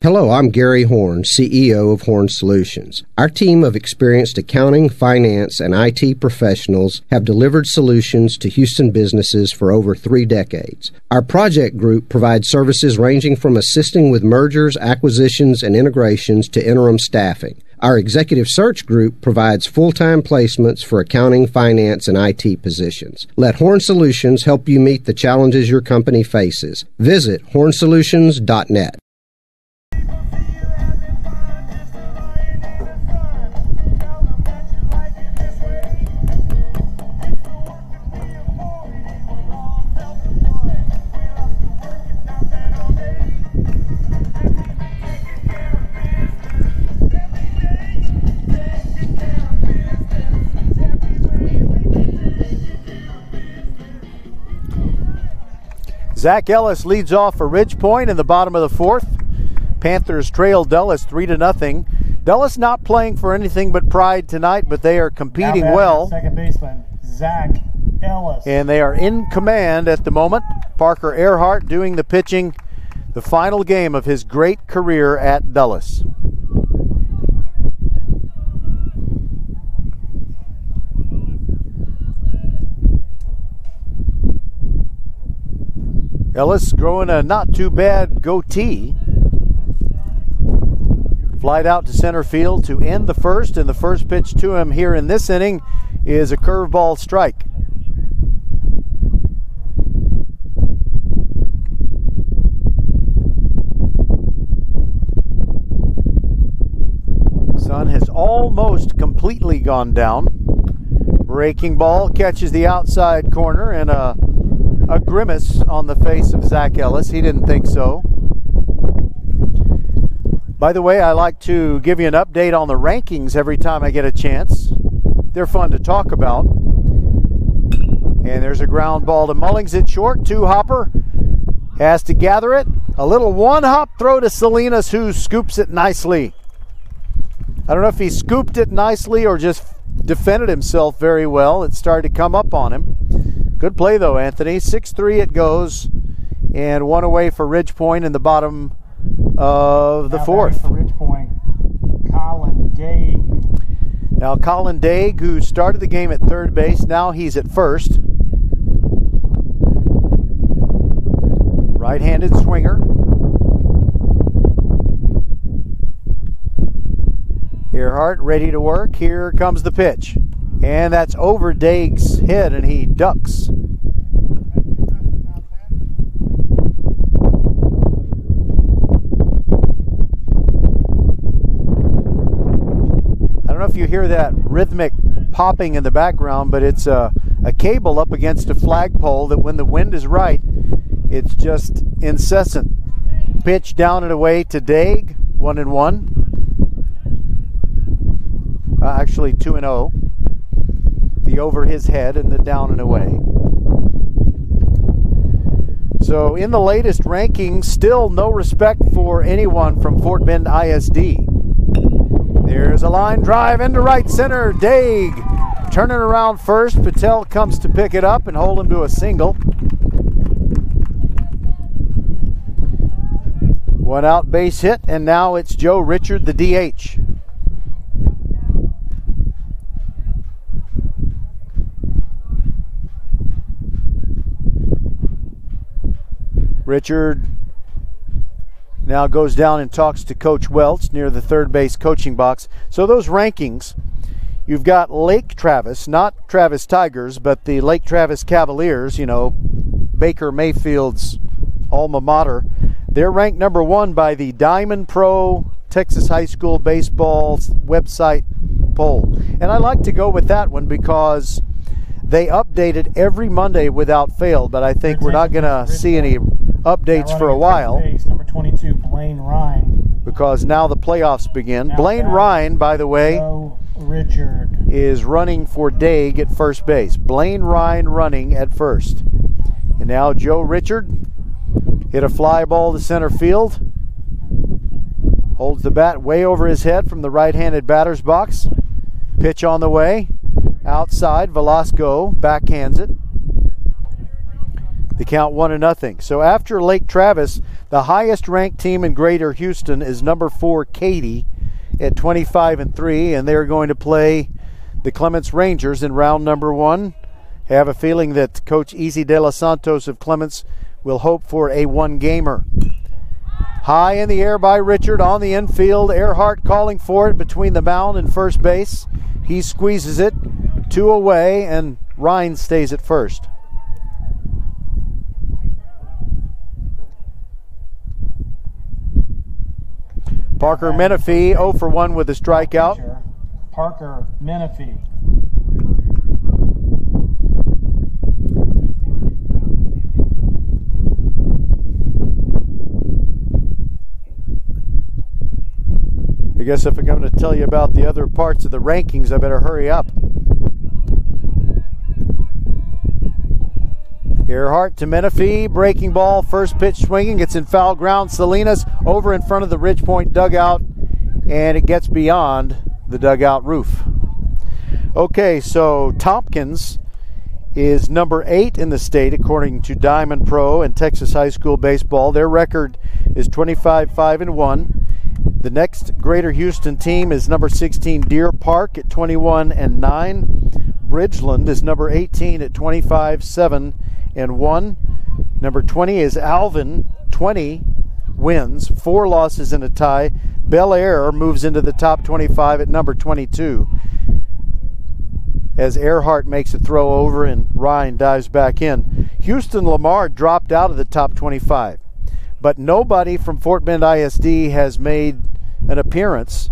Hello, I'm Gary Horn, CEO of Horn Solutions. Our team of experienced accounting, finance, and IT professionals have delivered solutions to Houston businesses for over 3 decades. Our project group provides services ranging from assisting with mergers, acquisitions, and integrations to interim staffing. Our executive search group provides full-time placements for accounting, finance, and IT positions. Let Horn Solutions help you meet the challenges your company faces. Visit hornsolutions.net. Zach Ellis leads off for Ridge Point in the bottom of the fourth. Panthers trail Dulles 3-0. Dulles not playing for anything but pride tonight, but they are competing well. Second baseman, Zach Ellis. And they are in command at the moment. Parker Earhart doing the pitching, the final game of his great career at Dulles. Ellis growing a not too bad goatee. Flied out to center field to end the first, and the first pitch to him here in this inning is a curveball strike. Sun has almost completely gone down. Breaking ball catches the outside corner, and a grimace on the face of Zach Ellis. He didn't think so. By the way, I like to give you an update on the rankings every time I get a chance. They're fun to talk about. And there's a ground ball to Mullings at short. Two-hopper has to gather it. A little one-hop throw to Salinas, who scoops it nicely. I don't know if he scooped it nicely or just defended himself very well. It started to come up on him. Good play, though, Anthony. 6-3 it goes, and one away for Ridge Point in the bottom of the fourth. For Ridge Point, Colin Daig. Now, Colin Daig, who started the game at third base, now he's at first. Right-handed swinger. Earhart ready to work. Here comes the pitch. And that's over Daig's head, and he ducks. I don't know if you hear that rhythmic popping in the background, but it's a cable up against a flagpole that when the wind is right, it's just incessant. Pitch down and away to Daig, 1-1. Actually 2-0. The over his head and the down and away. So in the latest rankings, still no respect for anyone from Fort Bend ISD. There's a line drive into right center. Daig turning around first. Patel comes to pick it up and hold him to a single. One out base hit, and now it's Joe Richard, the DH. Richard now goes down and talks to Coach Welch near the third base coaching box. So those rankings, you've got Lake Travis, not Travis Tigers, but the Lake Travis Cavaliers, you know, Baker Mayfield's alma mater. They're ranked number 1 by the Diamond Pro Texas High School Baseball website poll. And I like to go with that one because they update it every Monday without fail, but I think we're not going to see any updates for a while. Base, number 22, Blaine Ryan. Because now the playoffs begin. Now Blaine Ryan, by the way, Richard is running for Daig at first base. Blaine Ryan running at first. And now Joe Richard hit a fly ball to center field. Holds the bat way over his head from the right-handed batter's box. Pitch on the way. Outside, Velasco backhands it. The count 1-0. So after Lake Travis, the highest ranked team in Greater Houston is number 4 Katy at 25-3, and they're going to play the Clements Rangers in round number 1. Have a feeling that Coach Easy De Los Santos of Clements will hope for a one-gamer. High in the air by Richard on the infield. Earhart calling for it between the mound and first base. He squeezes it, 2 away, and Ryan stays at first. Parker Menifee 0 for 1 with a strikeout. Parker Menifee. I guess if I'm going to tell you about the other parts of the rankings, I better hurry up. Earhart to Menifee, breaking ball, first pitch swinging, gets in foul ground. Salinas over in front of the Ridgepoint dugout, and it gets beyond the dugout roof. Okay, so Tompkins is number 8 in the state according to Diamond Pro and Texas High School Baseball. Their record is 25-5-1. The next Greater Houston team is number 16 Deer Park at 21-9. Bridgeland is number 18 at 25-7-1. Number 20 is Alvin, 20 wins, 4 losses and a tie. Bel Air moves into the top 25 at number 22 as Earhart makes a throw over and Ryan dives back in. Houston Lamar dropped out of the top 25, but nobody from Fort Bend ISD has made an appearance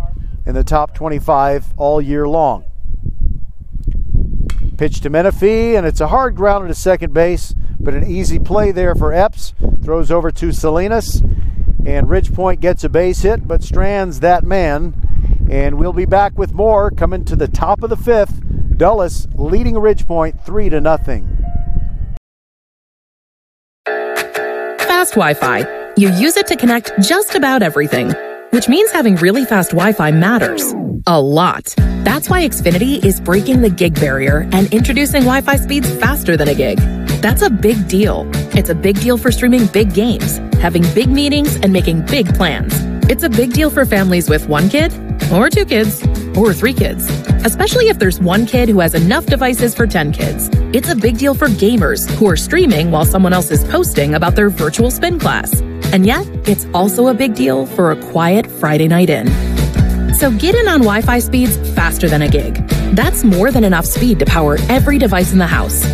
in the top 25 all year long. Pitch to Menifee, and it's a hard grounder to second base, but an easy play there for Epps. Throws over to Salinas, and Ridgepoint gets a base hit, but strands that man. And we'll be back with more coming to the top of the 5th. Dulles leading Ridgepoint 3-0. Fast Wi-Fi. You use it to connect just about everything, which means having really fast Wi-Fi matters a lot. That's why Xfinity is breaking the gig barrier and introducing Wi-Fi speeds faster than a gig. That's a big deal. It's a big deal for streaming big games, having big meetings, and making big plans. It's a big deal for families with 1 kid, or 2 kids, or 3 kids, especially if there's 1 kid who has enough devices for 10 kids. It's a big deal for gamers who are streaming while someone else is posting about their virtual spin class. And yet, it's also a big deal for a quiet Friday night in. So get in on Wi-Fi speeds faster than a gig. That's more than enough speed to power every device in the house.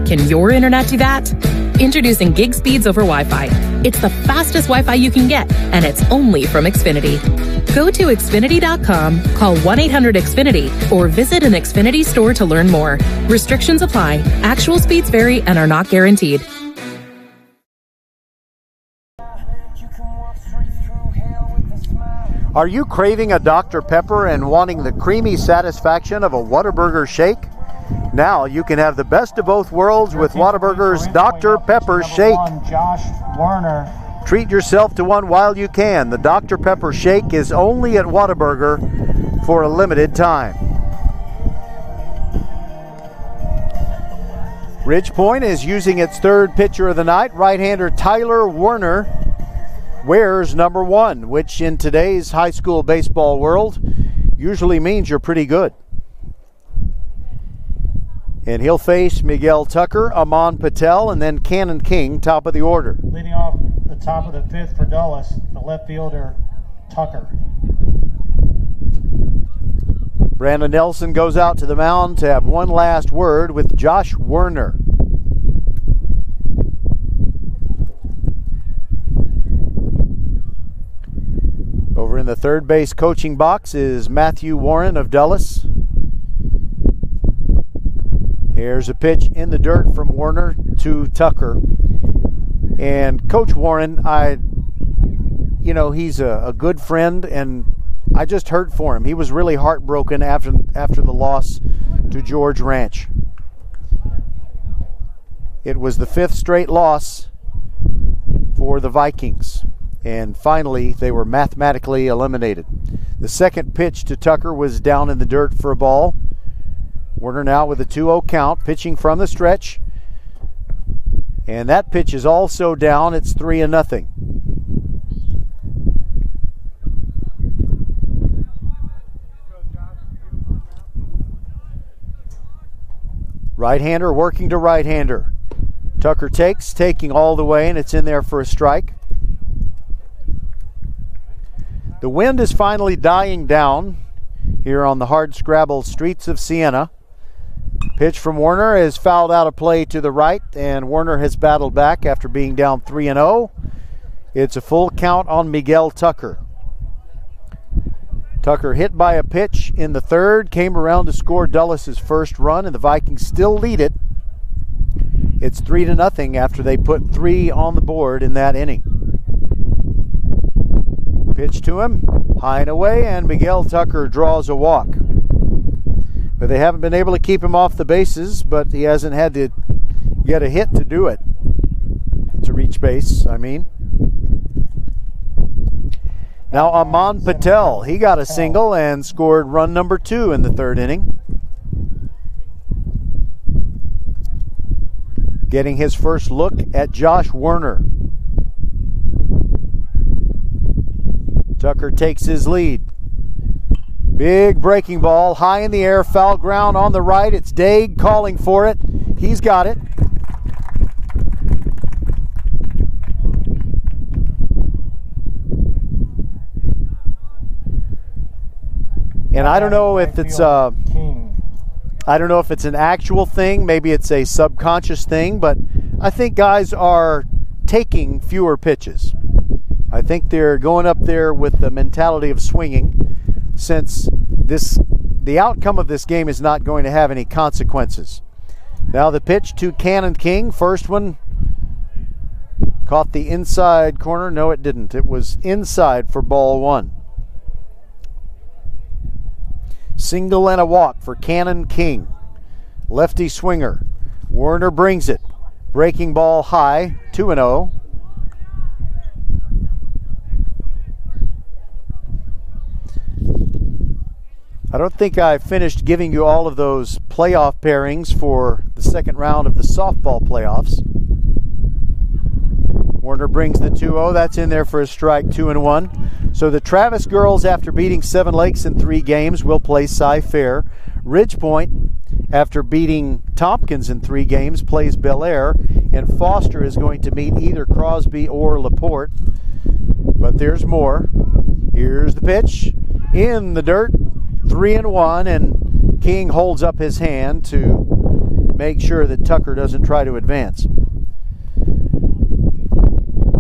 Can your internet do that? Introducing gig speeds over Wi-Fi. It's the fastest Wi-Fi you can get, and it's only from Xfinity. Go to Xfinity.com, call 1-800-XFINITY, or visit an Xfinity store to learn more. Restrictions apply. Actual speeds vary and are not guaranteed. Are you craving a Dr. Pepper and wanting the creamy satisfaction of a Whataburger shake? Now you can have the best of both worlds with Whataburger's Dr. Pepper Shake. Josh Werner. Treat yourself to one while you can. The Dr. Pepper Shake is only at Whataburger for a limited time. Ridgepoint is using its 3rd pitcher of the night. Right-hander Tyler Werner wears number 1, which in today's high school baseball world usually means you're pretty good. And he'll face Miguel Tucker, Aman Patel, and then Cannon King, top of the order. Leading off the top of the 5th for Dulles, the left fielder, Tucker. Brandon Nelson goes out to the mound to have one last word with Josh Werner. Over in the third base coaching box is Matthew Warren of Dulles. Here's a pitch in the dirt from Werner to Tucker. And Coach Warren, he's a good friend, and I just hurt for him. He was really heartbroken after the loss to George Ranch. It was the 5th straight loss for the Vikings, and finally they were mathematically eliminated. The second pitch to Tucker was down in the dirt for a ball. Werner now with a 2-0 count, pitching from the stretch. And that pitch is also down. It's 3-0. Right-hander working to right-hander. Tucker taking all the way, and it's in there for a strike. The wind is finally dying down here on the hard-scrabble streets of Siena. Pitch from Werner is fouled out of play to the right, and Werner has battled back after being down 3-0. It's a full count on Miguel Tucker. Tucker hit by a pitch in the third, came around to score Dulles' first run, and the Vikings still lead it. It's 3-0 after they put 3 on the board in that inning. Pitch to him, high and away, and Miguel Tucker draws a walk. But they haven't been able to keep him off the bases, but he hasn't had to get a hit to do it. To reach base, I mean. Now Aman Patel, he got a single and scored run number 2 in the third inning. Getting his first look at Josh Werner. Tucker takes his lead. Big breaking ball, high in the air, foul ground on the right. It's Daig calling for it. He's got it. And I don't know if it's an actual thing, maybe it's a subconscious thing, but I think guys are taking fewer pitches. I think they're going up there with the mentality of swinging, since the outcome of this game is not going to have any consequences. Now the pitch to Cannon King, first one caught the inside corner. No, it didn't. It was inside for ball 1. Single and a walk for Cannon King. Lefty swinger. Werner brings it. Breaking ball high, 2-0. I don't think I finished giving you all of those playoff pairings for the second round of the softball playoffs. Werner brings the 2-0. That's in there for a strike, 2-1. So the Travis girls, after beating Seven Lakes in 3 games, will play Cy-Fair. Ridgepoint, after beating Tompkins in 3 games, plays Bel Air. And Foster is going to meet either Crosby or LaPorte. But there's more. Here's the pitch. In the dirt. 3-1, and King holds up his hand to make sure that Tucker doesn't try to advance.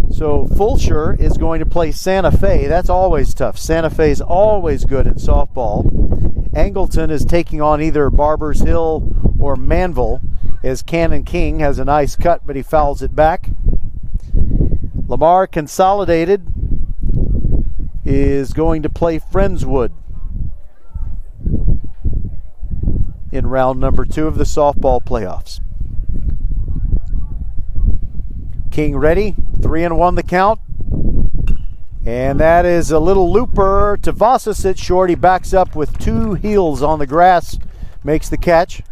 So Fulsher is going to play Santa Fe. That's always tough. Santa Fe is always good in softball. Angleton is taking on either Barbers Hill or Manville, as Cannon King has a nice cut, but he fouls it back. Lamar Consolidated is going to play Friendswood in round number 2 of the softball playoffs. King ready, 3-1 the count. And that is a little looper to Vasasic short. He backs up with 2 heels on the grass, makes the catch.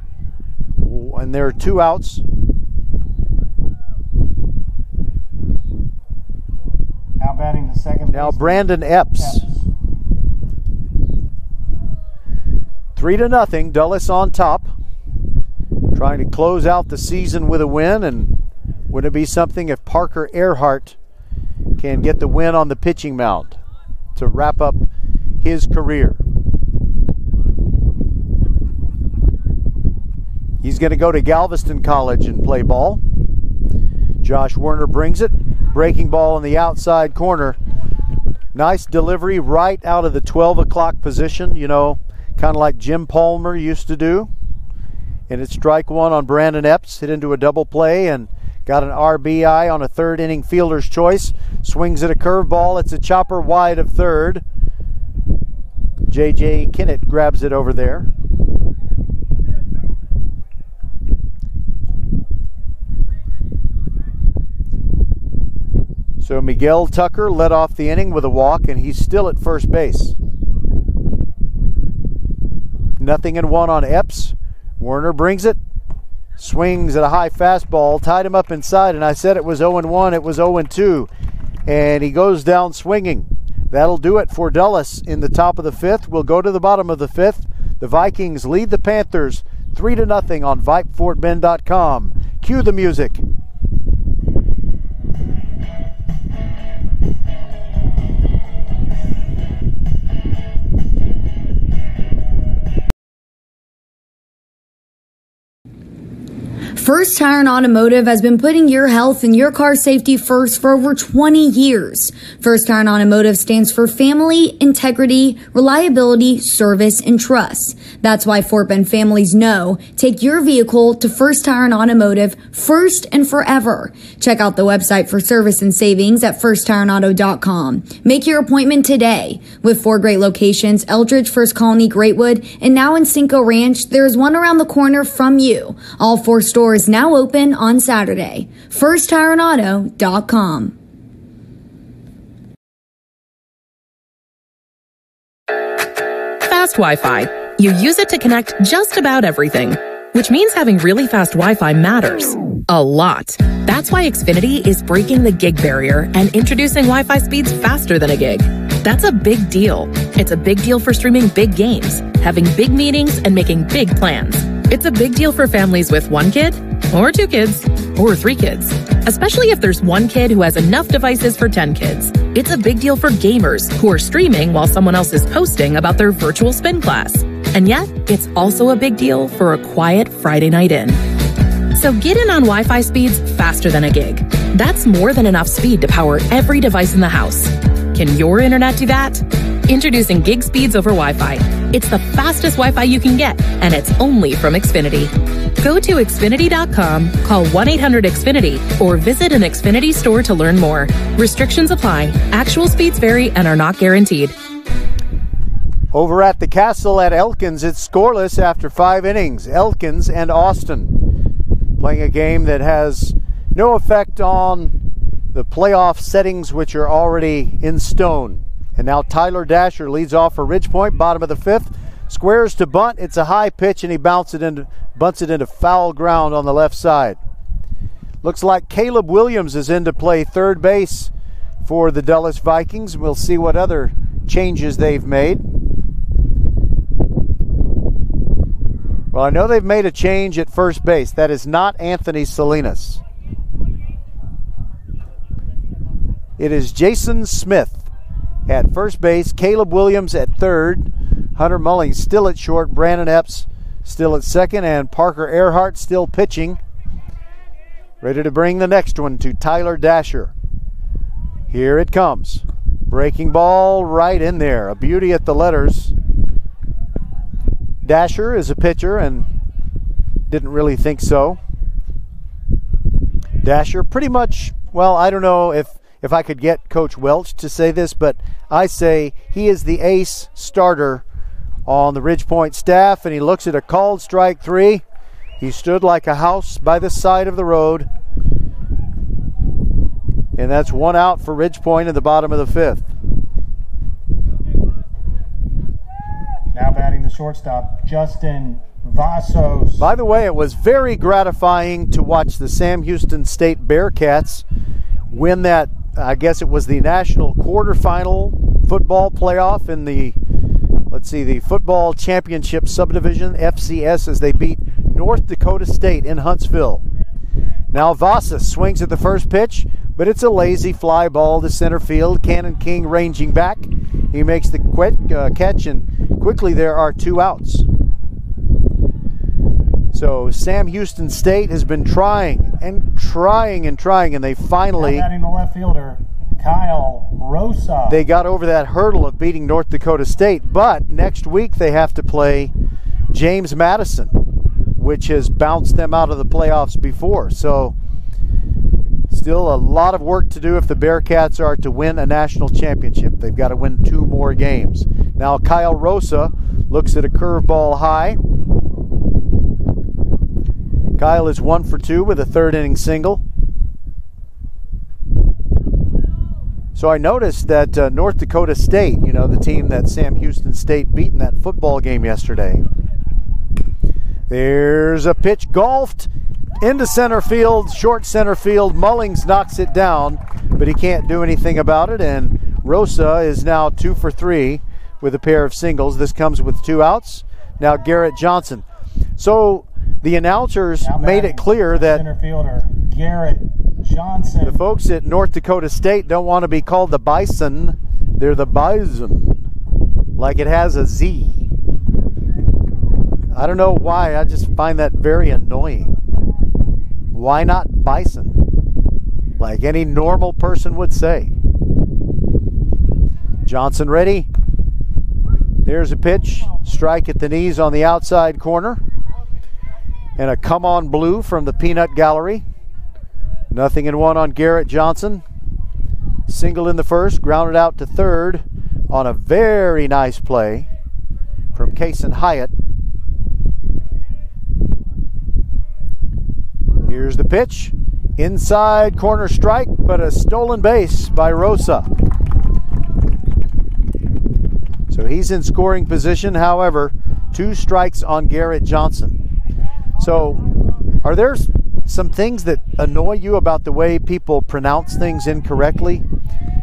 And there are 2 outs. Now batting the second. Now Brandon Epps. 3-0, Dulles on top. Trying to close out the season with a win, and would it be something if Parker Earhart can get the win on the pitching mound to wrap up his career? He's going to go to Galveston College and play ball. Josh Werner brings it. Breaking ball in the outside corner. Nice delivery right out of the 12 o'clock position, you know, kind of like Jim Palmer used to do. And it's strike 1 on Brandon Epps. Hit into a double play and got an RBI on a 3rd inning fielder's choice. Swings at a curveball. It's a chopper wide of 3rd. J.J. Kinnett grabs it over there. So Miguel Tucker led off the inning with a walk, and he's still at first base. 0-1 on Epps. Werner brings it. Swings at a high fastball. Tied him up inside, and I said it was 0-1. It was 0-2. And he goes down swinging. That'll do it for Dulles in the top of the 5th. We'll go to the bottom of the 5th. The Vikings lead the Panthers 3-0 on VypeFortBend.com. Cue the music. First Tire and Automotive has been putting your health and your car safety first for over 20 years. First Tire and Automotive stands for family, integrity, reliability, service, and trust. That's why Fort Bend families know take your vehicle to First Tire and Automotive first and forever. Check out the website for service and savings at firsttireandauto.com. Make your appointment today. With 4 great locations, Eldridge, First Colony, Greatwood, and now in Cinco Ranch, there is one around the corner from you. All 4 stores now open on Saturday. FirstTireandAuto.com. Fast Wi-Fi. You use it to connect just about everything, which means having really fast Wi-Fi matters a lot. That's why Xfinity is breaking the gig barrier and introducing Wi-Fi speeds faster than a gig. That's a big deal. It's a big deal for streaming big games, having big meetings, and making big plans. It's a big deal for families with 1 kid, or 2 kids, or 3 kids, especially if there's 1 kid who has enough devices for 10 kids. It's a big deal for gamers who are streaming while someone else is posting about their virtual spin class. And yet, it's also a big deal for a quiet Friday night in. So get in on Wi-Fi speeds faster than a gig. That's more than enough speed to power every device in the house. Can your internet do that? Introducing gig speeds over Wi-Fi. It's the fastest Wi-Fi you can get, and it's only from Xfinity. Go to Xfinity.com, call 1-800-XFINITY, or visit an Xfinity store to learn more. Restrictions apply. Actual speeds vary and are not guaranteed. Over at the Castle at Elkins, it's scoreless after 5 innings. Elkins and Austin playing a game that has no effect on the playoff settings, which are already in stone. And now Tyler Dasher leads off for Ridgepoint, bottom of the 5th. Squares to bunt. It's a high pitch, and he bunts it into foul ground on the left side. Looks like Caleb Williams is in to play third base for the Dulles Vikings. We'll see what other changes they've made. Well, I know they've made a change at first base. That is not Anthony Salinas. It is Jason Smith at first base, Caleb Williams at third, Hunter Mullings still at short, Brandon Epps still at second, and Parker Earhart still pitching. Ready to bring the next one to Tyler Dasher. Here it comes. Breaking ball right in there. A beauty at the letters. Dasher is a pitcher and didn't really think so. Dasher pretty much, well, I don't know if I could get Coach Welch to say this, but I say he is the ace starter on the Ridgepoint staff, and he looks at a called strike 3. He stood like a house by the side of the road, and that's 1 out for Ridgepoint in the bottom of the 5th. Now batting the shortstop, Justin Vasos. By the way, it was very gratifying to watch the Sam Houston State Bearcats win that. I guess it was the national quarterfinal football playoff in the, the football championship subdivision, FCS, as they beat North Dakota State in Huntsville. Now Vasas swings at the first pitch, but it's a lazy fly ball to center field. Cannon King ranging back. He makes the quick catch, and quickly there are 2 outs. So Sam Houston State has been trying, and they finally... Now batting the left fielder, Kyle Rosa. They got over that hurdle of beating North Dakota State, but next week they have to play James Madison, which has bounced them out of the playoffs before. So still a lot of work to do if the Bearcats are to win a national championship. They've got to win 2 more games. Now Kyle Rosa looks at a curveball high. Kyle is 1 for 2 with a 3rd inning single. So I noticed that North Dakota State, the team that Sam Houston State beat in that football game yesterday. There's a pitch golfed into center field, short center field. Mullings knocks it down, but he can't do anything about it, and Rosa is now 2 for 3 with a pair of singles. This comes with 2 outs. Now Garrett Johnson. So the announcers made it clear that center fielder Garrett Johnson. The folks at North Dakota State don't want to be called the Bison. They're the Bison, like it has a Z. I don't know why. I just find that very annoying. Why not Bison? Like any normal person would say. Johnson ready. There's a pitch. Strike at the knees on the outside corner. And a come on blue from the Peanut Gallery. 0-1 on Garrett Johnson. Single in the first, grounded out to third on a very nice play from Kason Hyatt. Here's the pitch. Inside corner strike, but a stolen base by Rosa. So he's in scoring position. However, 2 strikes on Garrett Johnson. So are there some things that annoy you about the way people pronounce things incorrectly?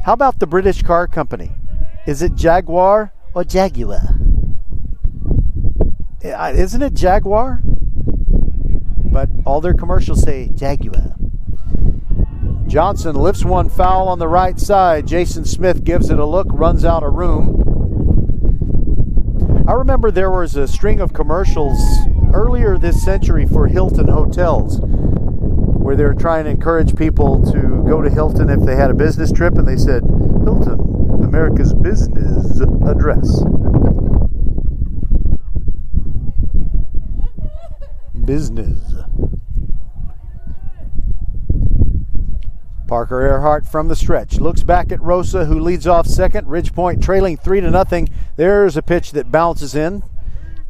How about the British car company? Is it Jaguar or Jaguar? Isn't it Jaguar? But all their commercials say Jaguar. Johnson lifts one foul on the right side. Jason Smith gives it a look, runs out of room. I remember there was a string of commercials earlier this century for Hilton hotels where they were trying to encourage people to go to Hilton if they had a business trip, and they said, Hilton, America's business address. Business. Parker Earhart from the stretch. Looks back at Rosa, who leads off second. Ridgepoint trailing 3-0. There's a pitch that bounces in.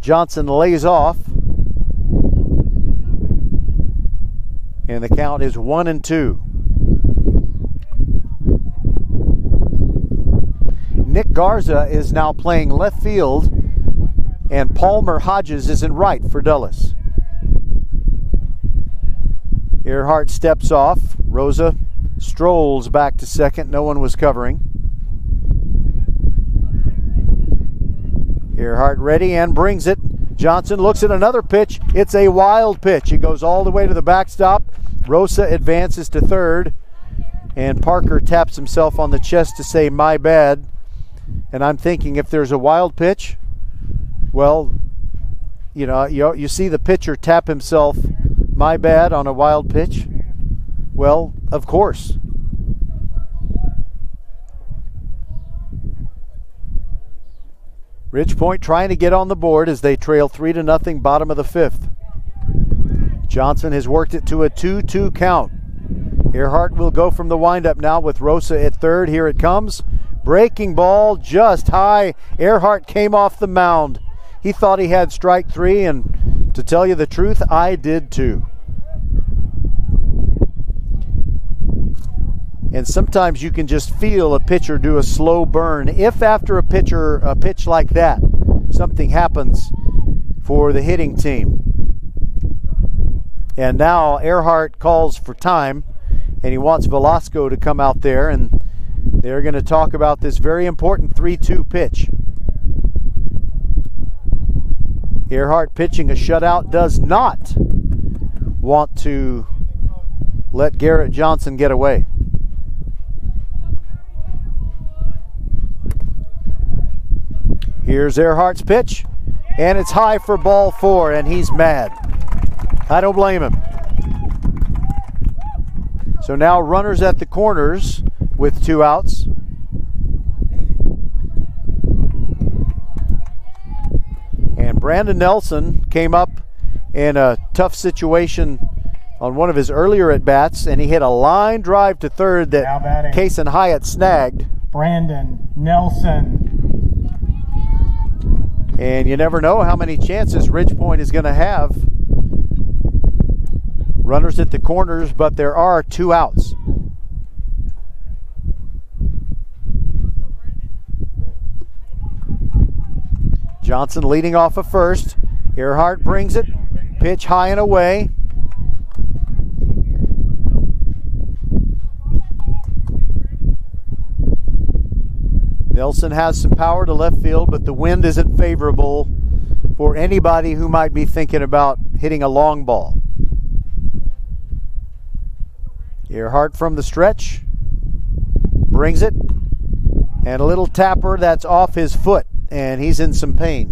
Johnson lays off. And the count is 1-2. Nick Garza is now playing left field, and Palmer Hodges is in right for Dulles. Earhart steps off. Rosa strolls back to second. No one was covering. Earhart ready and brings it. Johnson looks at another pitch. It's a wild pitch. It goes all the way to the backstop. Rosa advances to third, and Parker taps himself on the chest to say, my bad. And I'm thinking, if there's a wild pitch, well, you see the pitcher tap himself, my bad, on a wild pitch. Well, of course. Ridgepoint trying to get on the board as they trail 3-0, bottom of the fifth. Johnson has worked it to a 2-2 count. Earhart will go from the windup now with Rosa at third. Here it comes. Breaking ball just high. Earhart came off the mound. He thought he had strike 3, and to tell you the truth, I did too. And sometimes you can just feel a pitcher do a slow burn. If after a pitch like that, something happens for the hitting team. And now Earhart calls for time, and he wants Velasco to come out there, and they're going to talk about this very important 3-2 pitch. Earhart pitching a shutout, does not want to let Garrett Johnson get away. Here's Earhart's pitch, and it's high for ball 4, and he's mad. I don't blame him. So now runners at the corners with 2 outs. And Brandon Nelson came up in a tough situation on one of his earlier at-bats, and he hit a line drive to third that Kason Hyatt snagged. Brandon Nelson. And you never know how many chances Ridgepoint is going to have. Runners at the corners, but there are 2 outs. Johnson leading off of first. Earhart brings it. Pitch high and away. Nelson has some power to left field, but the wind isn't favorable for anybody who might be thinking about hitting a long ball. Earhart from the stretch. Brings it. And a little tapper that's off his foot, and he's in some pain.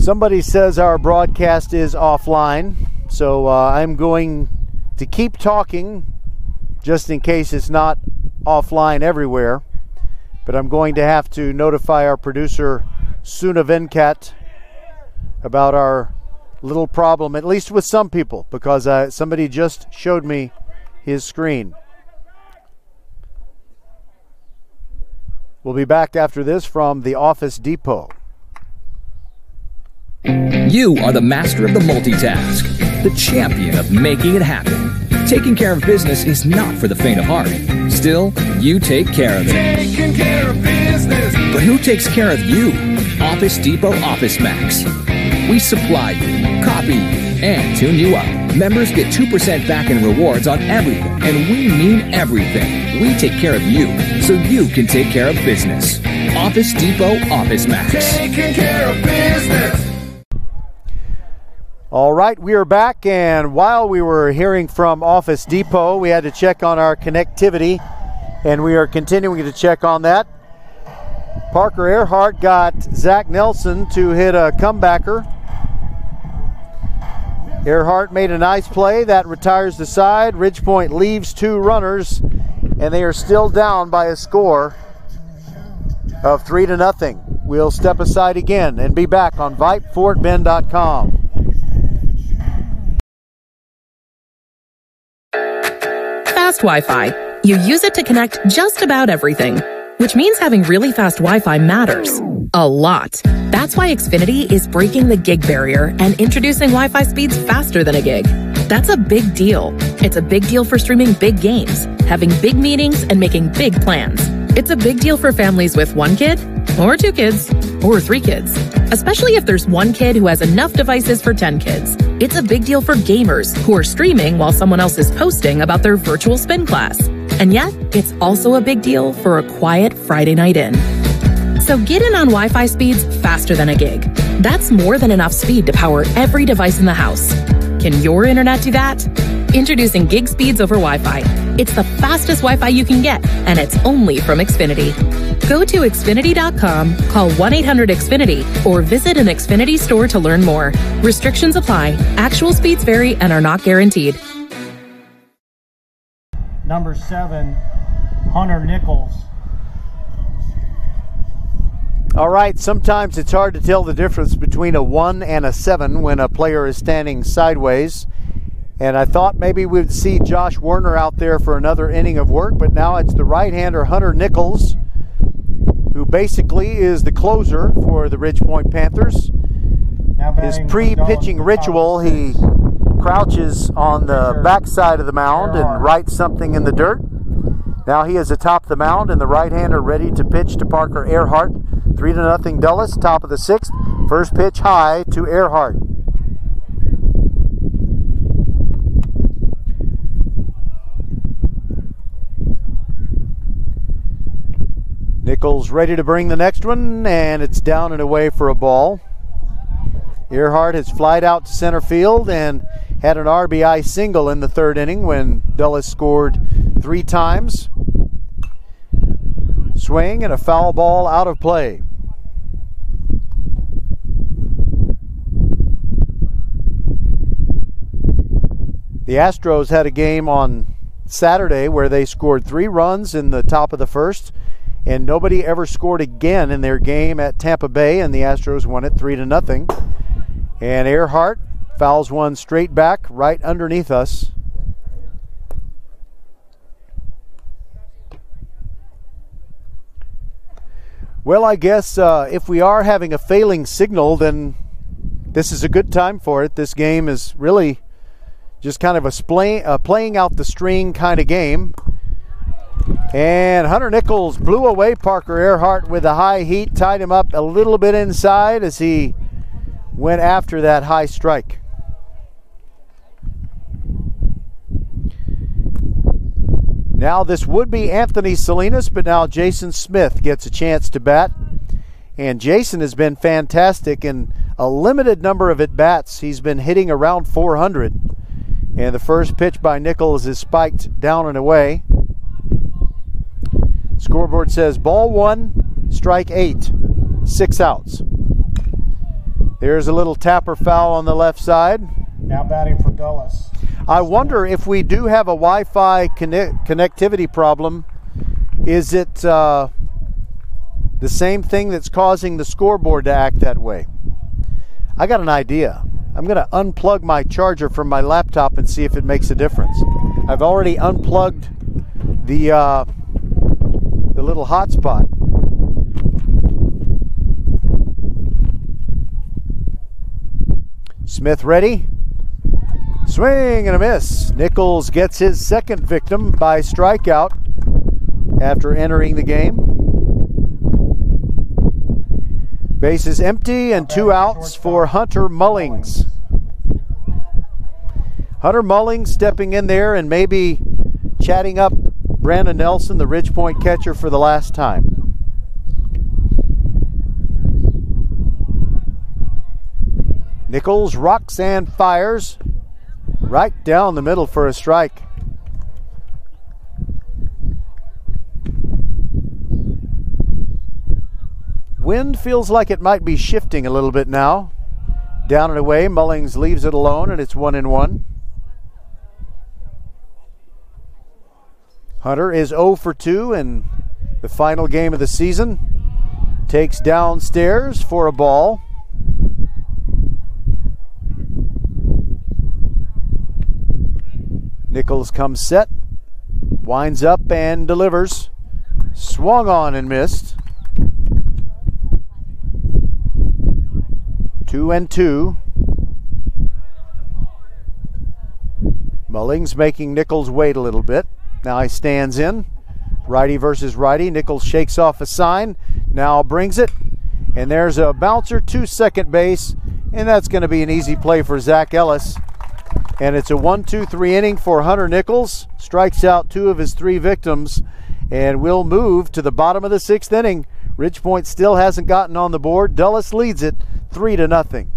Somebody says our broadcast is offline, so I'm going to keep talking just in case it's not offline everywhere. But I'm going to have to notify our producer, Suna Venkat, about our little problem, at least with some people, because somebody just showed me his screen. We'll be back after this from the Office Depot. You are the master of the multitask, the champion of making it happen. Taking care of business is not for the faint of heart. Still, you take care of it. Taking care of business. But who takes care of you? Office Depot Office Max. We supply you, copy, and tune you up. Members get 2% back in rewards on everything, and we mean everything. We take care of you, so you can take care of business. Office Depot Office Max. Taking care of business. All right, we are back, and while we were hearing from Office Depot, we had to check on our connectivity, and we are continuing to check on that. Parker Earhart got Zach Nelson to hit a comebacker. Earhart made a nice play. That retires the side. Ridgepoint leaves two runners, and they are still down by a score of 3-0. We'll step aside again and be back on VypeFortBend.com. Fast Wi-Fi. You use it to connect just about everything, which means having really fast Wi-Fi matters a lot. That's why Xfinity is breaking the gig barrier and introducing Wi-Fi speeds faster than a gig. That's a big deal. It's a big deal for streaming big games, having big meetings, and making big plans. It's a big deal for families with one kid, or two kids, or three kids, especially if there's one kid who has enough devices for 10 kids. It's a big deal for gamers who are streaming while someone else is posting about their virtual spin class. And yet, it's also a big deal for a quiet Friday night in. So get in on Wi-Fi speeds faster than a gig. That's more than enough speed to power every device in the house. Can your internet do that? Introducing gig speeds over Wi-Fi. It's the fastest Wi-Fi you can get, and it's only from Xfinity. Go to Xfinity.com, call 1-800-XFINITY, or visit an Xfinity store to learn more. Restrictions apply. Actual speeds vary and are not guaranteed. Number 7, Hunter Nichols. All right, sometimes it's hard to tell the difference between a 1 and a 7 when a player is standing sideways. And I thought maybe we'd see Josh Werner out there for another inning of work, but now it's the right-hander Hunter Nichols, who basically is the closer for the Ridgepoint Panthers. His pre-pitching ritual, he crouches on the backside of the mound and writes something in the dirt. Now he is atop the mound, and the right-hander ready to pitch to Parker Earhart. 3-0 Dulles, top of the 6th. First pitch high to Earhart. Nichols ready to bring the next one, and it's down and away for a ball. Earhart has flied out to center field and had an RBI single in the third inning when Dulles scored 3 times. Swing and a foul ball out of play. The Astros had a game on Saturday where they scored 3 runs in the top of the first, and nobody ever scored again in their game at Tampa Bay, and the Astros won it 3-0. And Earhart fouls one straight back right underneath us. Well, I guess if we are having a failing signal, then this is a good time for it. This game is really just kind of a playing out the string kind of game. And Hunter Nichols blew away Parker Earhart with the high heat, tied him up a little bit inside as he went after that high strike. Now this would be Anthony Salinas, but now Jason Smith gets a chance to bat. And Jason has been fantastic in a limited number of at-bats. He's been hitting around 400. And the first pitch by Nichols is spiked down and away. Scoreboard says ball 1, strike 8, 6 outs. There's a little tapper foul on the left side. Now batting for Dulles. I wonder if we do have a Wi-Fi connectivity problem, is it the same thing that's causing the scoreboard to act that way? I got an idea. I'm going to unplug my charger from my laptop and see if it makes a difference. I've already unplugged the little hotspot. Smith ready. Swing and a miss. Nichols gets his second victim by strikeout after entering the game. Base is empty and 2 outs for Hunter Mullings. Hunter Mullings stepping in there and maybe chatting up Brandon Nelson, the Ridgepoint catcher, for the last time. Nichols rocks and fires right down the middle for a strike. Wind feels like it might be shifting a little bit now. Down and away, Mullings leaves it alone, and it's 1-1. Hunter is 0 for 2 in the final game of the season. Takes downstairs for a ball. Nichols comes set, winds up and delivers. Swung on and missed. 2-2. Mullings making Nichols wait a little bit. Now he stands in. Righty versus righty. Nichols shakes off a sign. Now brings it. And there's a bouncer to second base. And that's going to be an easy play for Zach Ellis. And it's a 1-2-3 inning for Hunter Nichols. Strikes out 2 of his 3 victims. And will move to the bottom of the 6th inning. Ridgepoint still hasn't gotten on the board. Dulles leads it 3-0.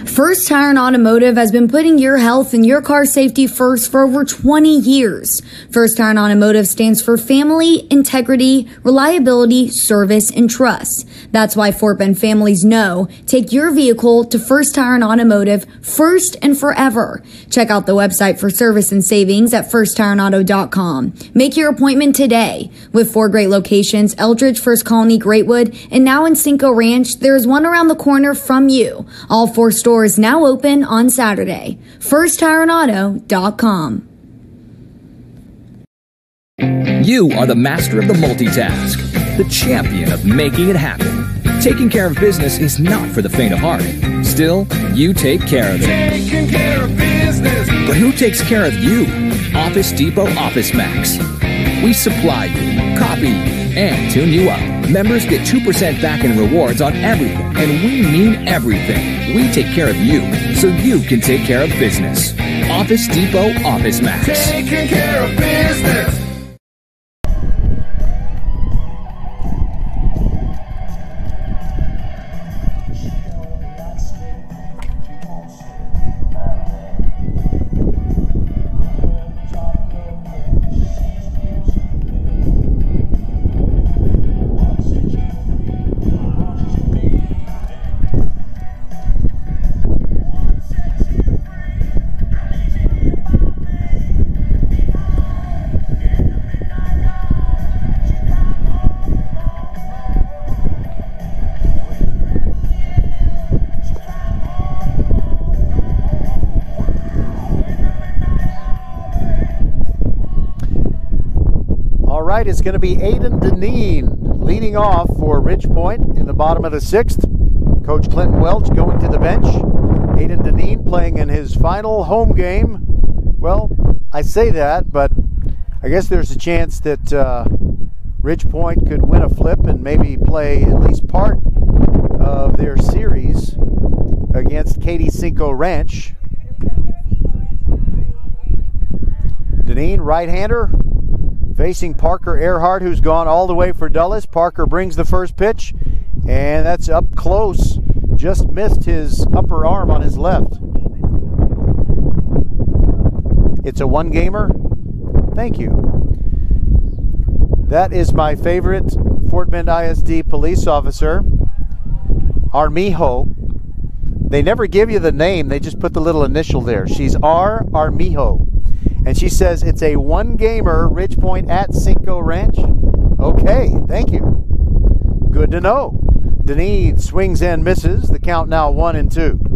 First Tire and Automotive has been putting your health and your car safety first for over 20 years. First Tire and Automotive stands for family, integrity, reliability, service, and trust. That's why Fort Bend families know take your vehicle to First Tire and Automotive first and forever. Check out the website for service and savings at firsttireandauto.com. Make your appointment today. With 4 great locations, Eldridge, First Colony, Greatwood, and now in Cinco Ranch, there's one around the corner from you. All 4 stores now open on Saturday. FirstTireandAuto.com. You are the master of the multitask, the champion of making it happen. Taking care of business is not for the faint of heart. Still, you take care of it. Taking care of business. But who takes care of you? Office Depot Office Max. We supply you, copy, and tune you up. Members get 2% back in rewards on everything, and we mean everything. We take care of you, so you can take care of business. Office Depot Office Max. Taking care of business. It's going to be Aiden Deneen leading off for Ridgepoint in the bottom of the 6th. Coach Clinton Welch going to the bench. Aiden Deneen playing in his final home game. Well, I say that, but I guess there's a chance that Ridgepoint could win a flip and maybe play at least part of their series against Katy Cinco Ranch. Deneen, right-hander, facing Parker Earhart, who's gone all the way for Dulles. Parker brings the first pitch, and that's up close. Just missed his upper arm on his left. It's a one-gamer. Thank you. That is my favorite Fort Bend ISD police officer, Armijo. They never give you the name, they just put the little initial there. She's R. Armijo. And she says it's a one-gamer, Ridge Point at Cinco Ranch. Okay, thank you. Good to know. Deneen swings and misses. The count now 1-2.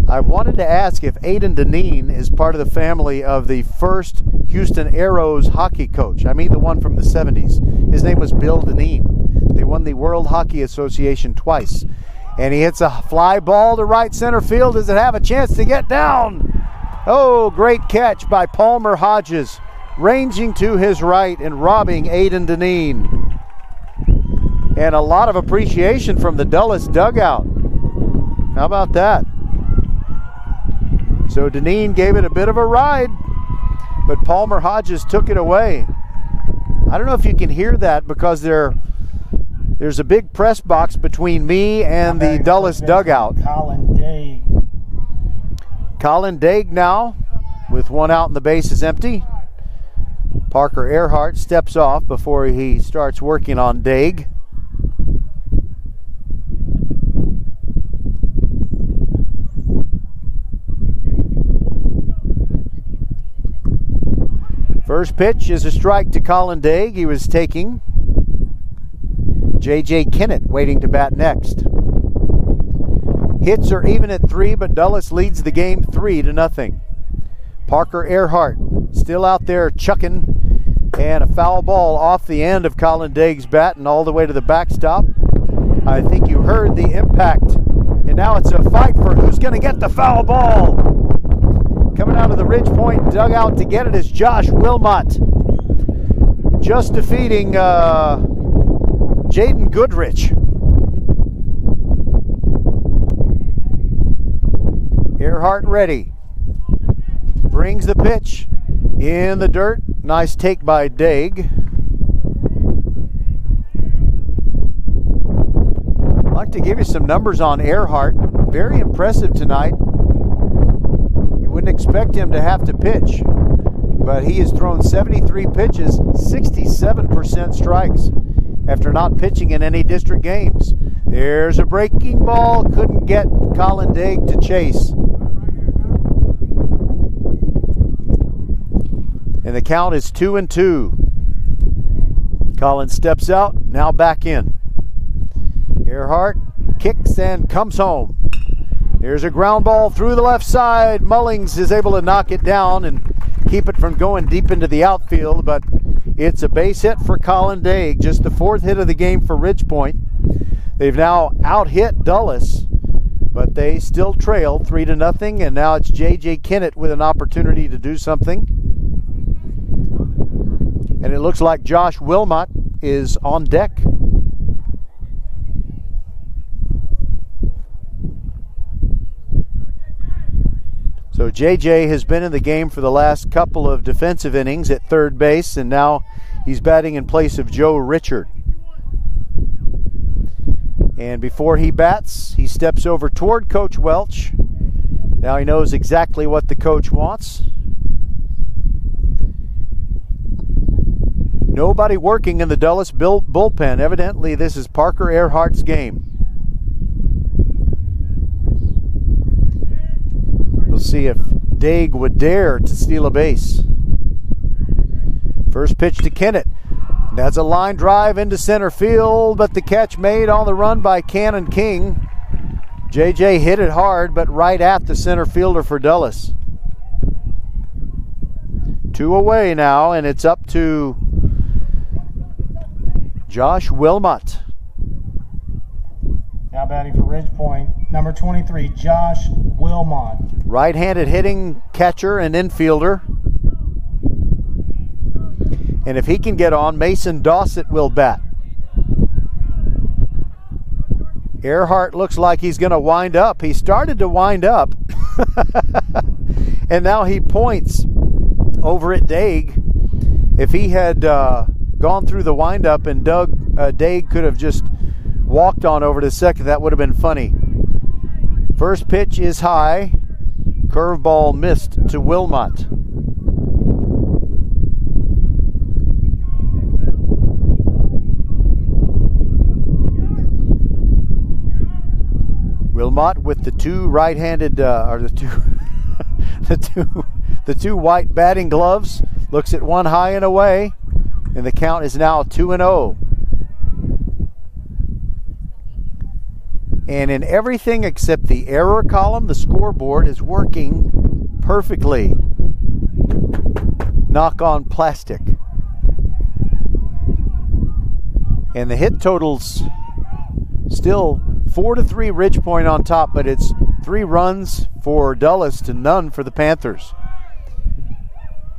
I wanted to ask if Aiden Deneen is part of the family of the first Houston Aeros hockey coach. I mean the one from the 70s. His name was Bill Deneen. They won the World Hockey Association twice. And he hits a fly ball to right center field. Does it have a chance to get down? Oh, great catch by Palmer Hodges, ranging to his right and robbing Aiden Deneen. And a lot of appreciation from the Dulles dugout. How about that? So Deneen gave it a bit of a ride, but Palmer Hodges took it away. I don't know if you can hear that because there's a big press box between me and the Dulles dugout. Colin Daig now with one out and the base is empty. Parker Earhart steps off before he starts working on Daig. First pitch is a strike to Colin Daig. He was taking J.J. Kennett waiting to bat next. Hits are even at 3, but Dulles leads the game 3-0. Parker Earhart still out there chucking, and a foul ball off the end of Colin Daig's bat and all the way to the backstop. I think you heard the impact, and now it's a fight for who's going to get the foul ball. Coming out of the Ridge Point dugout to get it is Josh Wilmot, just defeating Jaden Goodrich. Earhart ready. Brings the pitch in the dirt. Nice take by Daig. I'd like to give you some numbers on Earhart. Very impressive tonight. You wouldn't expect him to have to pitch, but he has thrown 73 pitches, 67% strikes after not pitching in any district games. There's a breaking ball. Couldn't get Colin Daig to chase. And the count is 2-2. Collins steps out, now back in. Earhart kicks and comes home. Here's a ground ball through the left side. Mullings is able to knock it down and keep it from going deep into the outfield, but it's a base hit for Colin Daig, just the 4th hit of the game for Ridge Point. They've now out-hit Dulles, but they still trail 3-0, and now it's J.J. Kennett with an opportunity to do something. And it looks like Josh Wilmot is on deck. So JJ has been in the game for the last couple of defensive innings at third base, and now he's batting in place of Joe Richard. And before he bats, he steps over toward Coach Welch. Now he knows exactly what the coach wants. Nobody working in the Dulles bullpen. Evidently, this is Parker Earhart's game. We'll see if Daig would dare to steal a base. First pitch to Kennett. That's a line drive into center field, but the catch made on the run by Cannon King. JJ hit it hard, but right at the center fielder for Dulles. 2 away now, and it's up to Josh Wilmot. Now batting for Ridge Point, number 23, Josh Wilmot. Right-handed hitting catcher and infielder. And if he can get on, Mason Dossett will bat. Earhart looks like he's going to wind up. He started to wind up. And now he points over at Daig. If he had gone through the windup and Daig could have just walked on over to second, that would have been funny. First pitch is high. Curveball missed to Wilmot. Wilmot with the two right-handed, or the two, the two white batting gloves, looks at one high and away, and the count is now 2-0. And in everything except the error column, the scoreboard is working perfectly. Knock on plastic. And the hit totals still 4-3 Ridgepoint on top, but it's 3 runs for Dulles to none for the Panthers.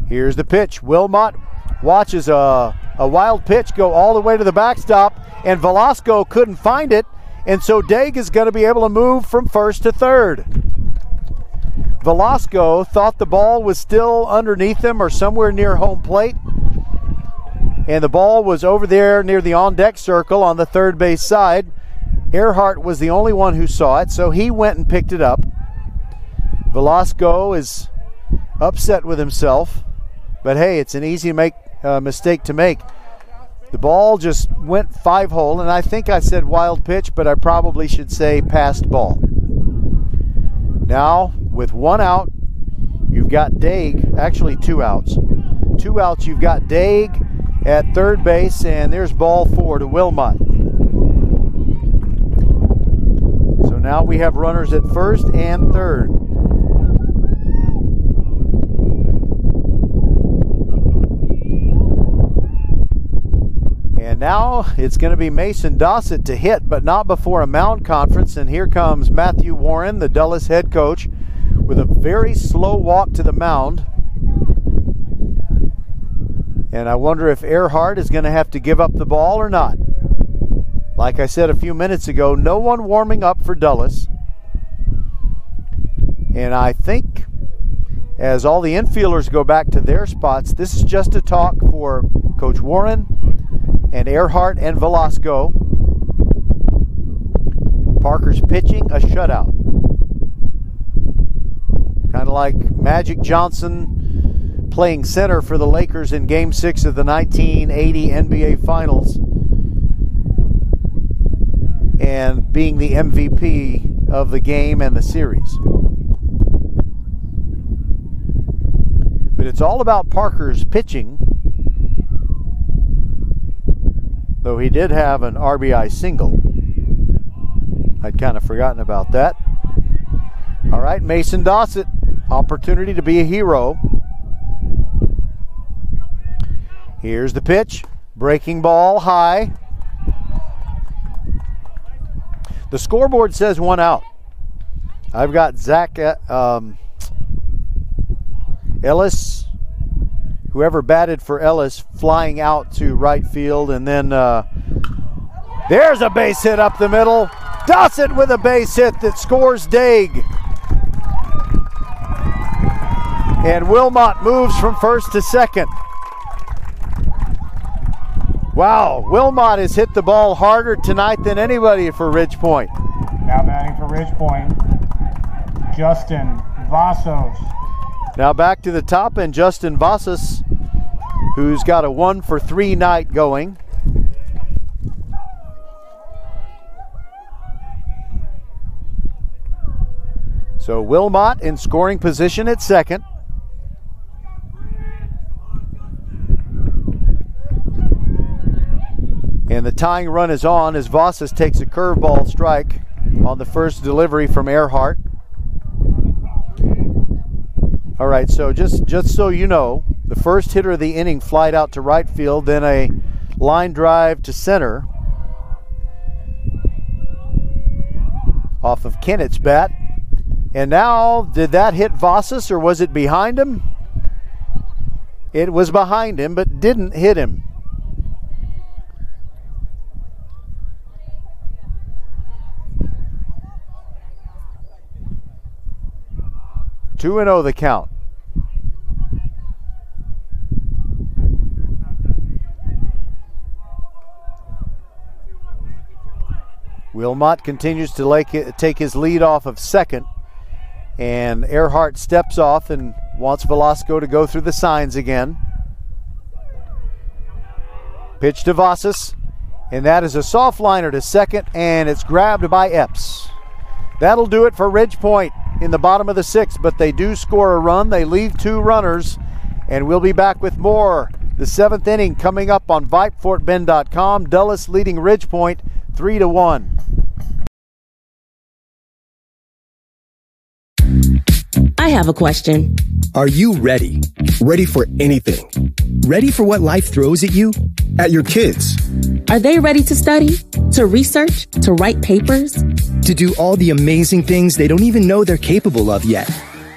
Here's the pitch. Wilmot watches a wild pitch go all the way to the backstop, and Velasco couldn't find it, and so Daig is going to be able to move from first to third. Velasco thought the ball was still underneath him or somewhere near home plate, and the ball was over there near the on-deck circle on the third base side. Earhart was the only one who saw it, so he went and picked it up. Velasco is upset with himself, but hey, it's an easy mistake to make. The ball just went 5-hole, and I think I said wild pitch, but I probably should say passed ball. Now, with 1 out, you've got Daig, actually 2 outs. 2 outs, you've got Daig at third base, and there's ball 4 to Wilmot. So now we have runners at first and third. And now it's going to be Mason Dossett to hit, but not before a mound conference. And here comes Matthew Warren, the Dulles head coach, with a very slow walk to the mound. And I wonder if Earhart is going to have to give up the ball or not. Like I said a few minutes ago, no one warming up for Dulles. And I think as all the infielders go back to their spots, this is just a talk for Coach Warren and Earhart and Velasco. Parker's pitching a shutout. Kind of like Magic Johnson playing center for the Lakers in Game 6 of the 1980 NBA Finals and being the MVP of the game and the series. But it's all about Parker's pitching, though he did have an RBI single. I'd kind of forgotten about that. All right, Mason Dossett, opportunity to be a hero. Here's the pitch, breaking ball high. The scoreboard says 1 out. I've got Zach Ellis, whoever batted for Ellis, flying out to right field, and then there's a base hit up the middle. Dossett with a base hit that scores Daig. And Wilmot moves from first to second. Wow, Wilmot has hit the ball harder tonight than anybody for Ridgepoint. Now batting for Ridgepoint, Justin Vassos. Now back to the top, and Justin Vassos, who's got a 1-for-3 night going. So Wilmot in scoring position at second. And the tying run is on as Vassos takes a curveball strike on the first delivery from Earhart. All right, so just so you know, the first hitter of the inning flied out to right field, then a line drive to center off of Kennett's bat. And now, did that hit Vassos or was it behind him? It was behind him, but didn't hit him. Two 2-0 the count. Wilmot continues to take his lead off of second, and Earhart steps off and wants Velasco to go through the signs again. Pitch to Vassos, and that is a soft liner to second, and it's grabbed by Epps. That'll do it for Ridgepoint in the bottom of the 6th, but they do score a run. They leave 2 runners, and we'll be back with more. The 7th inning coming up on VypeFortBend.com. Dulles leading Ridgepoint 3-1. I have a question. Are you ready? Ready for anything? Ready for what life throws at you? At your kids? Are they ready to study? To research? To write papers? To do all the amazing things they don't even know they're capable of yet?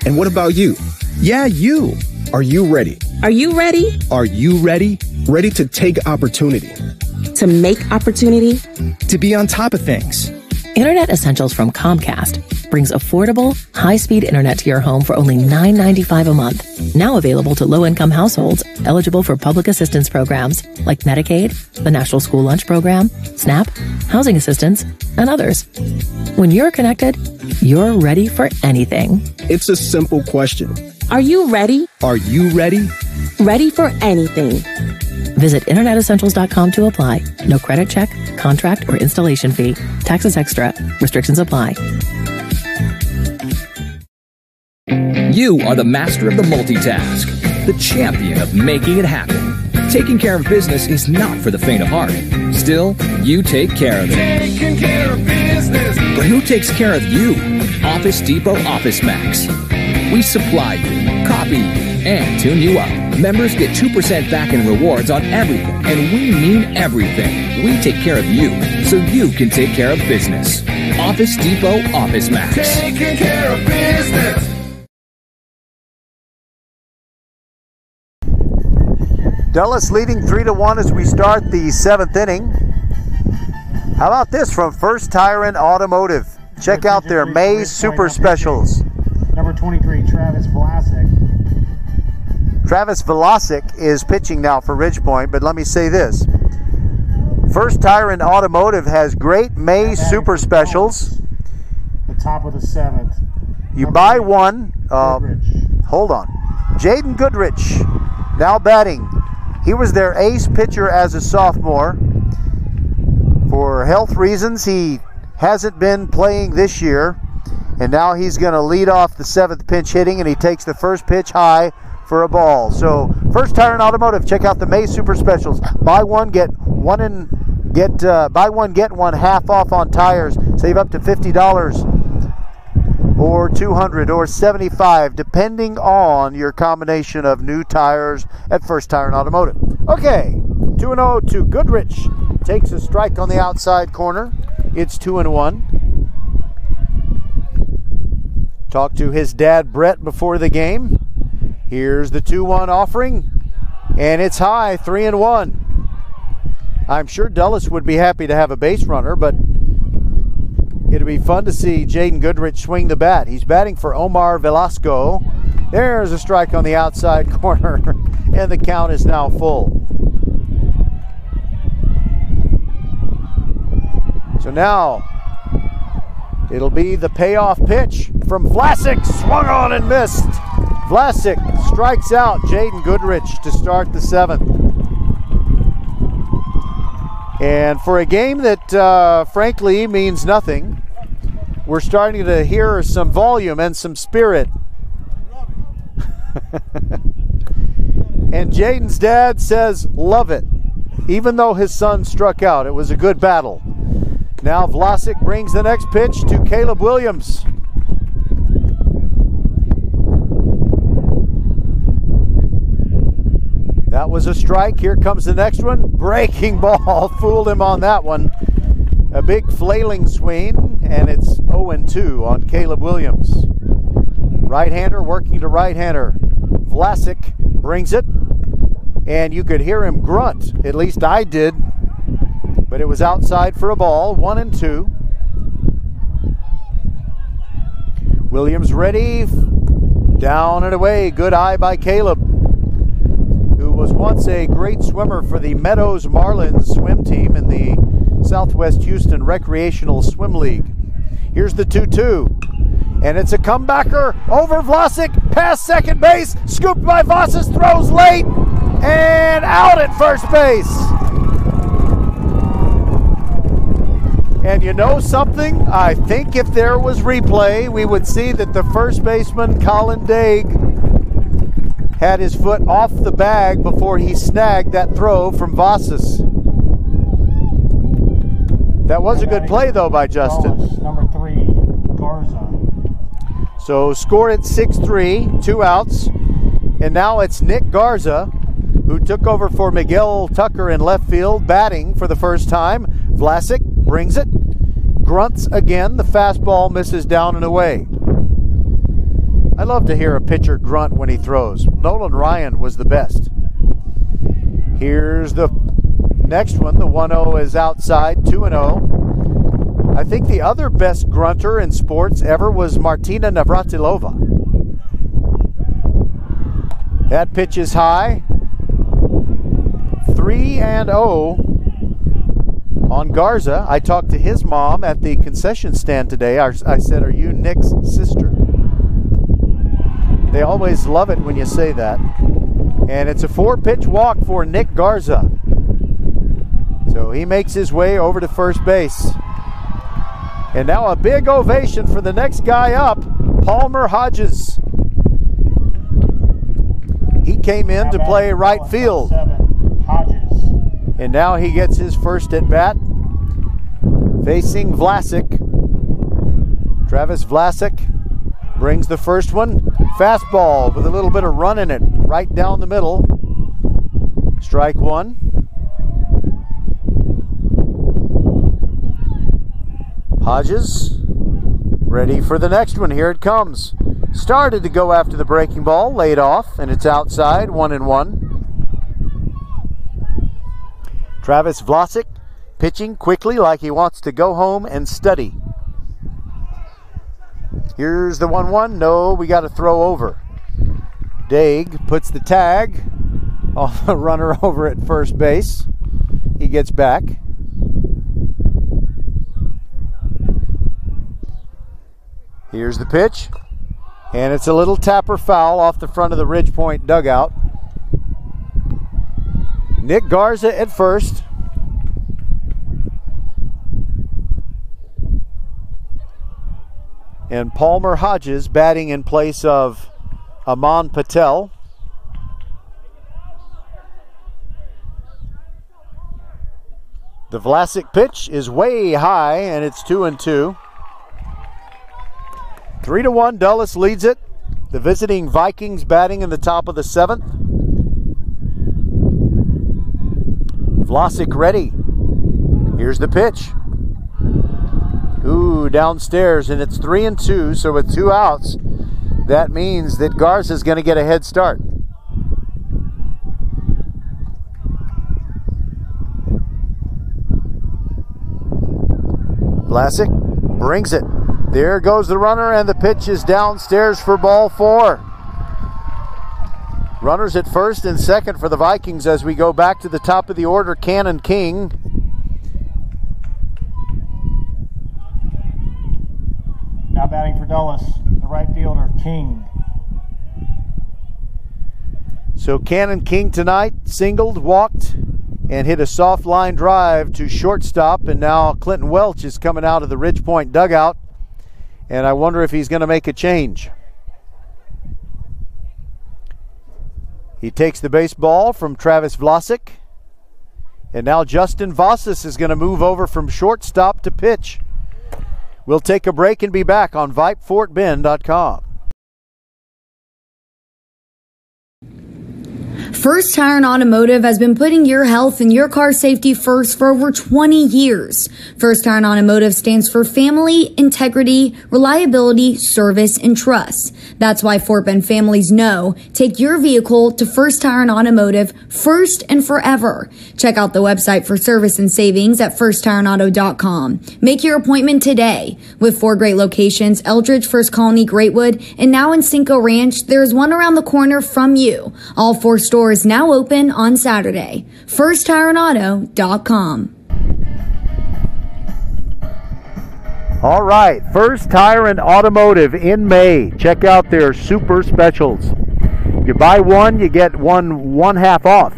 And what about you? Yeah, you. Are you ready? Are you ready? Are you ready? Ready to take opportunity? To make opportunity? To be on top of things? Internet Essentials from Comcast brings affordable, high-speed internet to your home for only $9.95 a month. Now available to low-income households eligible for public assistance programs like Medicaid, the National School Lunch Program, SNAP, housing assistance, and others. When you're connected, you're ready for anything. It's a simple question. Are you ready? Are you ready? Ready for anything. Visit InternetEssentials.com to apply. No credit check, contract, or installation fee. Taxes extra. Restrictions apply. You are the master of the multitask, the champion of making it happen. Taking care of business is not for the faint of heart. Still, you take care of it. Taking care of business. But who takes care of you? Office Depot Office Max. We supply you, copy, and tune you up. Members get 2% back in rewards on everything, and we mean everything. We take care of you, so you can take care of business. Office Depot Office Max. Taking care of business. Dulles leading 3-1 as we start the 7th inning. How about this from First Tire and Automotive? Check out their May Super Specials. Number 23, Travis Vlasic. Travis Vlasic is pitching now for Ridgepoint, but let me say this. First Tire and Automotive has great May Super Specials. The top of the 7th. You buy one. Hold on. Jaden Goodrich now batting. He was their ace pitcher as a sophomore. For health reasons, he hasn't been playing this year. And now he's going to lead off the 7th pinch hitting, and he takes the first pitch high for a ball. So First Tire and Automotive, check out the May Super Specials. Buy one, get one buy one, get one half off on tires. Save up to $50 or $200 or $75, depending on your combination of new tires at First Tire and Automotive. Okay, 2-0 to Goodrich. Takes a strike on the outside corner. It's 2-1. Talked to his dad, Brett, before the game. Here's the 2-1 offering, and it's high, 3-1. I'm sure Dulles would be happy to have a base runner, but it'll be fun to see Jaden Goodrich swing the bat. He's batting for Omar Velasco. There's a strike on the outside corner, and the count is now full. So now it'll be the payoff pitch from Vlasic. Swung on and missed. Vlasic strikes out Jaden Goodrich to start the 7th. And for a game that frankly means nothing, we're starting to hear some volume and some spirit. And Jaden's dad says, love it. Even though his son struck out, it was a good battle. Now Vlasic brings the next pitch to Caleb Williams. That was a strike. Here comes the next one. Breaking ball. Fooled him on that one. A big flailing swing, and it's 0-2 on Caleb Williams. Right-hander working to right-hander. Vlasic brings it, and you could hear him grunt. At least I did. But it was outside for a ball. 1-2. Williams ready. Down and away. Good eye by Caleb, who was once a great swimmer for the Meadows Marlins swim team in the Southwest Houston Recreational Swim League. Here's the 2-2. And it's a comebacker over Vlasic. Past second base. Scooped by Vossas. Throws late. And out at first base. And you know something? I think if there was replay, we would see that the first baseman, Colin Daig, had his foot off the bag before he snagged that throw from Vasas. That was a good play, though, by Justin. Number 3, Garza. So score at 6-3, 2 outs. And now it's Nick Garza, who took over for Miguel Tucker in left field, batting for the first time. Vlasic brings it. Grunts again. The fastball misses down and away. I love to hear a pitcher grunt when he throws. Nolan Ryan was the best. Here's the next one. The 1-0 is outside, 2-0. I think the other best grunter in sports ever was Martina Navratilova. That pitch is high. 3-0 on Garza. I talked to his mom at the concession stand today. I said, "Are you Nick's sister?" They always love it when you say that. And it's a 4-pitch walk for Nick Garza. So he makes his way over to first base. And now a big ovation for the next guy up, Palmer Hodges. He came in to play right field. And now he gets his first at bat, facing Vlasic. Travis Vlasic brings the first one. Fastball with a little bit of run in it, right down the middle. Strike one. Hodges ready for the next one. Here it comes. Started to go after the breaking ball, laid off, and it's outside, 1-1. Travis Vlasic pitching quickly like he wants to go home and study. Here's the 1-1. No, we got to throw over. Daig puts the tag on the runner over at first base. He gets back. Here's the pitch. And it's a little tapper foul off the front of the Ridgepoint dugout. Nick Garza at first. And Palmer Hodges batting in place of Aman Patel. The Vlasic pitch is way high, and it's 2-2. 3-1, Dulles leads it. The visiting Vikings batting in the top of the 7th. Vlasic ready. Here's the pitch. Ooh, downstairs, and it's 3-2, so with 2 outs, that means that Garza's going to get a head start. Vlasic brings it. There goes the runner, and the pitch is downstairs for ball 4. Runners at first and second for the Vikings as we go back to the top of the order. Cannon King. Now batting for Dulles, the right fielder, King. So Cannon King tonight singled, walked, and hit a soft line drive to shortstop, and now Clinton Welch is coming out of the Ridgepoint dugout, and I wonder if he's going to make a change. He takes the baseball from Travis Vlasic, and now Justin Vasas is going to move over from shortstop to pitch. We'll take a break and be back on VypeFortBend.com. First Tire and Automotive has been putting your health and your car safety first for over 20 years. First Tire and Automotive stands for family, integrity, reliability, service, and trust. That's why Fort Bend families know take your vehicle to First Tire and Automotive first and forever. Check out the website for service and savings at firsttireandauto.com. Make your appointment today. With 4 great locations, Eldridge, First Colony, Greatwood, and now in Cinco Ranch, there's one around the corner from you. All 4 stores now open on Saturday. FirstTireandAuto.com. All right, First Tire and Automotive in May. Check out their super specials. You buy one, you get one half off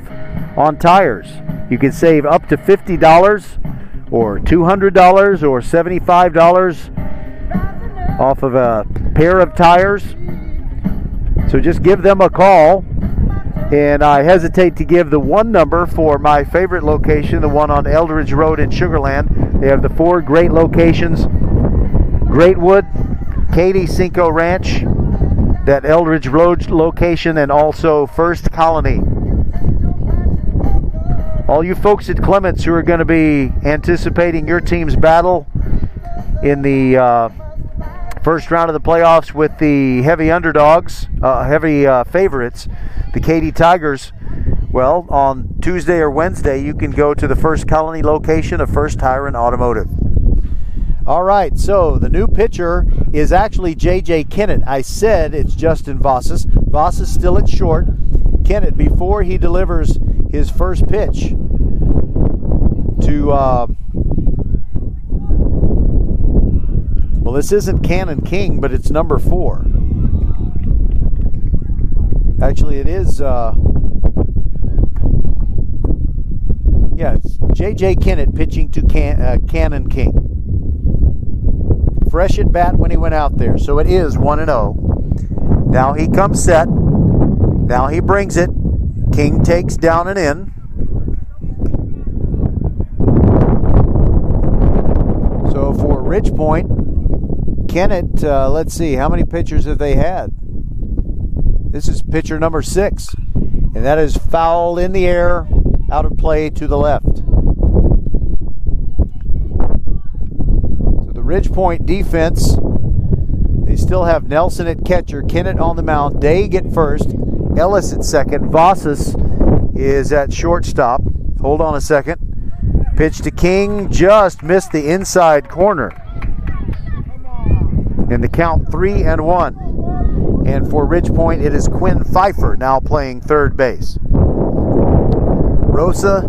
on tires. You can save up to $50 or $200 or $75 off of a pair of tires. So just give them a call. And I hesitate to give the one number for my favorite location, the one on Eldridge Road in Sugar Land. They have the 4 great locations: Greatwood, Katy Cinco Ranch, that Eldridge Road location, and also First Colony. All you folks at Clements who are going to be anticipating your team's battle in the first round of the playoffs with the heavy underdogs, heavy favorites, the Katy Tigers, well, on Tuesday or Wednesday, you can go to the First Colony location of First Tire and Automotive. All right, so the new pitcher is actually J.J. Kennett. I said it's Justin Vossas. Vossas still at short. Kennett, before he delivers his first pitch to, well, this isn't Cannon King, but it's number 4. Actually, it is, it's J.J. Kennett pitching to Cannon King. Fresh at bat when he went out there, so it is 1-0. Now he comes set. Now he brings it. King takes down and in. So for Ridgepoint, Kennett, let's see, how many pitchers have they had? This is pitcher number 6, and that is foul in the air, out of play to the left. So the Ridgepoint defense, they still have Nelson at catcher, Kennett on the mound, Daig at first, Ellis at second, Vossas is at shortstop. Hold on a second. Pitch to King, just missed the inside corner. And the count 3-1. And for Ridgepoint, it is Quinn Pfeiffer now playing third base. Rosa,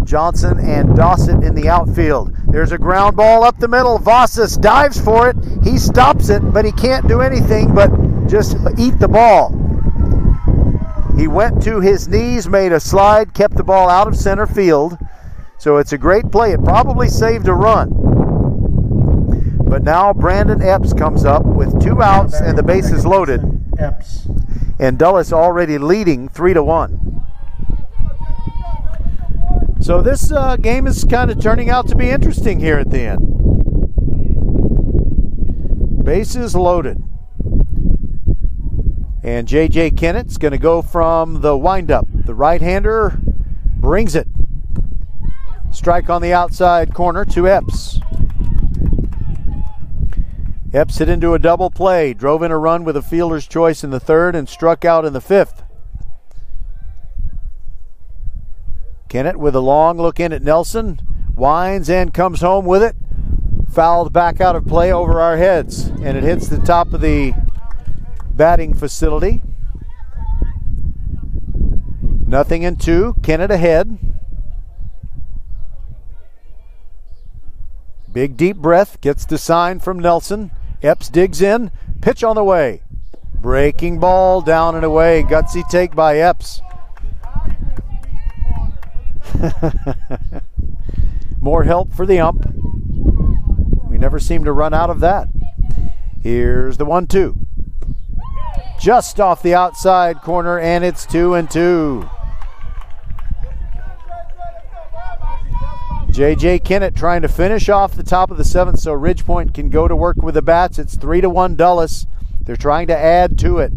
Johnson, and Dossett in the outfield. There's a ground ball up the middle. Vossas dives for it. He stops it, but he can't do anything but just eat the ball. He went to his knees, made a slide, kept the ball out of center field. So it's a great play. It probably saved a run. But now Brandon Epps comes up with 2 outs and the bases loaded. Epps. And Dulles already leading 3-1. So this game is kind of turning out to be interesting here at the end. Bases loaded. And J.J. Kennett's going to go from the windup. The right-hander brings it. Strike on the outside corner to Epps. Epps hit into a double play, drove in a run with a fielder's choice in the 3rd and struck out in the 5th. Kennett with a long look in at Nelson, winds and comes home with it. Fouled back out of play over our heads, and it hits the top of the batting facility. 0-2, Kennett ahead. Big deep breath, gets the sign from Nelson. Epps digs in, pitch on the way. Breaking ball, down and away. Gutsy take by Epps. More help for the ump. We never seem to run out of that. Here's the 1-2. Just off the outside corner, and it's 2-2. J.J. Kennett trying to finish off the top of the 7th so Ridgepoint can go to work with the bats. It's 3-1 Dulles. They're trying to add to it.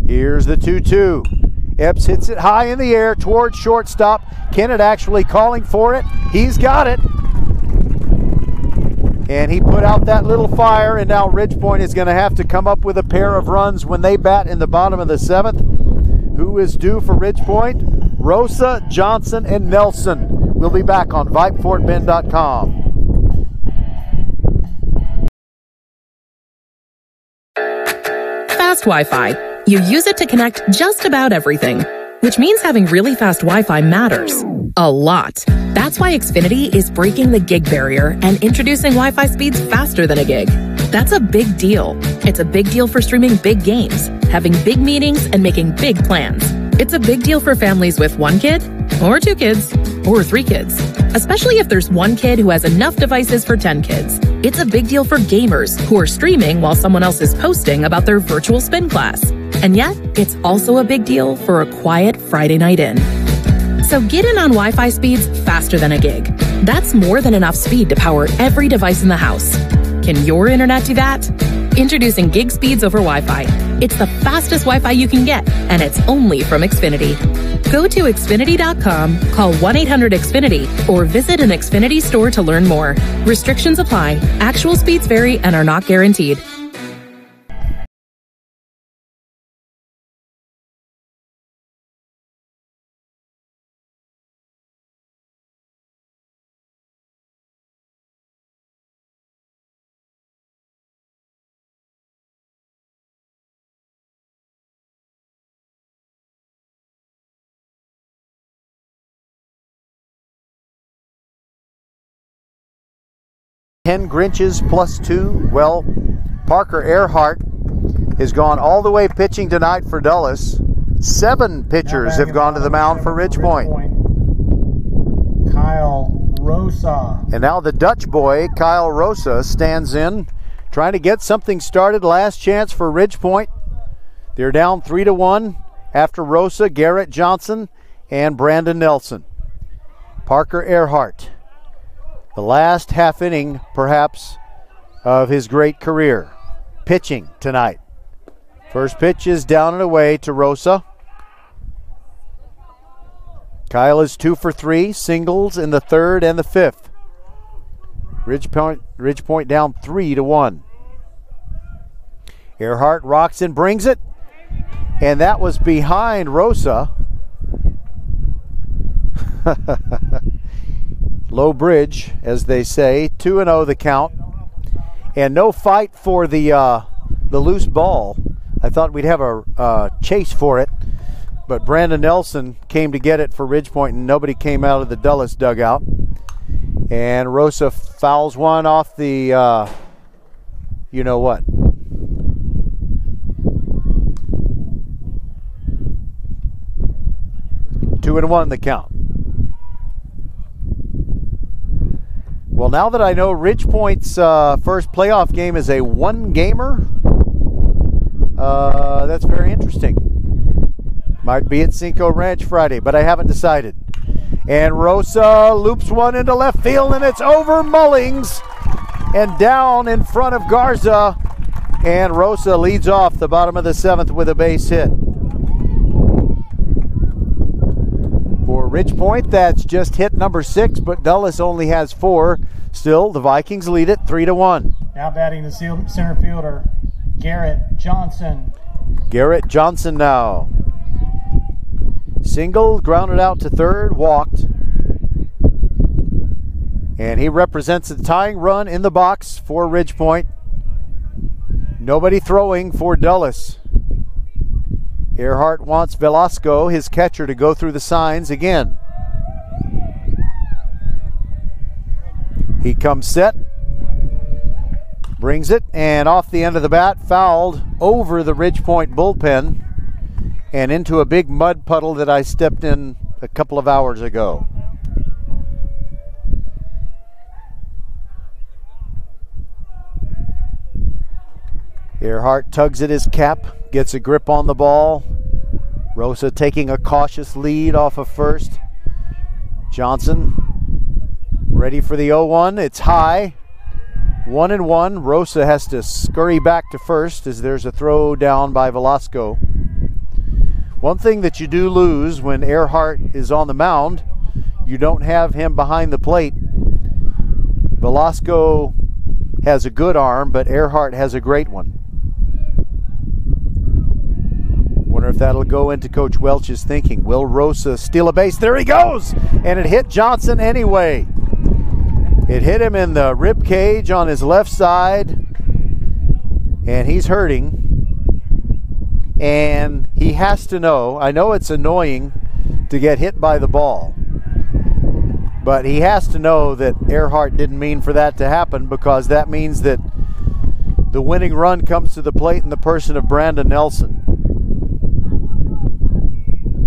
Here's the 2-2. Epps hits it high in the air towards shortstop. Kennett actually calling for it. He's got it. And he put out that little fire, and now Ridgepoint is going to have to come up with a pair of runs when they bat in the bottom of the 7th. Who is due for Ridgepoint? Rosa, Johnson, and Nelson. We'll be back on VypeFortBend.com. Fast Wi-Fi. You use it to connect just about everything, which means having really fast Wi-Fi matters a lot. That's why Xfinity is breaking the gig barrier and introducing Wi-Fi speeds faster than a gig. That's a big deal. It's a big deal for streaming big games, having big meetings, and making big plans. It's a big deal for families with 1 kid, or 2 kids, or 3 kids. especially if there's one kid who has enough devices for 10 kids. It's a big deal for gamers who are streaming while someone else is posting about their virtual spin class. And yet, it's also a big deal for a quiet Friday night in. So get in on Wi-Fi speeds faster than a gig. That's more than enough speed to power every device in the house. Can your internet do that? Introducing gig speeds over Wi-Fi. It's the fastest Wi-Fi you can get, and it's only from Xfinity. Go to Xfinity.com, call 1-800-XFINITY, or visit an Xfinity store to learn more. Restrictions apply. Actual speeds vary and are not guaranteed. Ten Grinches plus 2. Well, Parker Earhart has gone all the way pitching tonight for Dulles. 7 pitchers have gone to the mound for Ridgepoint. Kyle Rosa. And now the Dutch boy, Kyle Rosa, stands in, trying to get something started. Last chance for Ridgepoint. They're down 3-1 after Rosa, Garrett Johnson, and Brandon Nelson. Parker Earhart. The last half inning, perhaps, of his great career. Pitching tonight. First pitch is down and away to Rosa. Kyle is 2 for 3, singles in the 3rd and the 5th. Ridgepoint down 3-1. Earhart rocks and brings it. And that was behind Rosa. Low bridge, as they say. 2-0 the count. And no fight for the loose ball. I thought we'd have a chase for it. But Brandon Nelson came to get it for Ridgepoint, and nobody came out of the Dulles dugout. And Rosa fouls one off the, you know what. 2-1 the count. Well, now that I know Ridgepoint's first playoff game is a one-gamer, that's very interesting. Might be at Cinco Ranch Friday, but I haven't decided. And Rosa loops one into left field, and it's over Mullings and down in front of Garza. And Rosa leads off the bottom of the 7th with a base hit. For Ridgepoint, that's just hit number 6, but Dulles only has 4. Still, the Vikings lead it 3-1. Now batting the center fielder, Garrett Johnson. Garrett Johnson now. Single, grounded out to 3rd, walked. And he represents a tying run in the box for Ridgepoint. Nobody throwing for Dulles. Earhart wants Velasco, his catcher, to go through the signs again. He comes set, brings it, and off the end of the bat, fouled over the Ridgepoint bullpen and into a big mud puddle that I stepped in a couple of hours ago. Earhart tugs at his cap, gets a grip on the ball. Rosa taking a cautious lead off of first. Johnson ready for the 0-1. It's high. 1-1. Rosa has to scurry back to first as there's a throw down by Velasco. One thing that you do lose when Earhart is on the mound, you don't have him behind the plate. Velasco has a good arm, but Earhart has a great one. Wonder if that'll go into Coach Welch's thinking. Will Rosa steal a base? There he goes! And it hit Johnson anyway. It hit him in the rib cage on his left side, and he's hurting. And he has to know, I know it's annoying to get hit by the ball, but he has to know that Earhart didn't mean for that to happen, because that means that the winning run comes to the plate in the person of Brandon Nelson.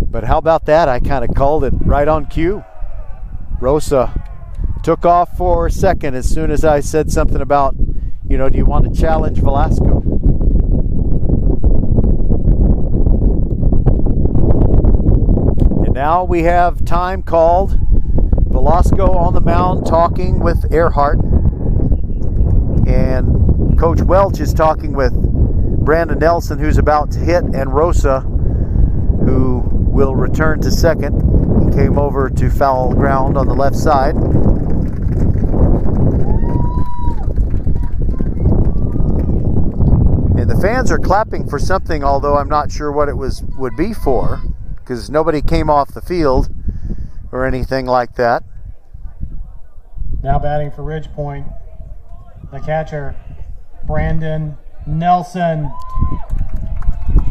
But how about that? I kind of called it right on cue. Rosa took off for second as soon as I said something about, you know, do you want to challenge Velasco? And now we have time called. Velasco on the mound talking with Earhart. And Coach Welch is talking with Brandon Nelson, who's about to hit, and Rosa, who will return to second. He came over to foul ground on the left side. And the fans are clapping for something, although I'm not sure what it would be for, because nobody came off the field or anything like that. Now batting for Ridge Point, the catcher, Brandon Nelson.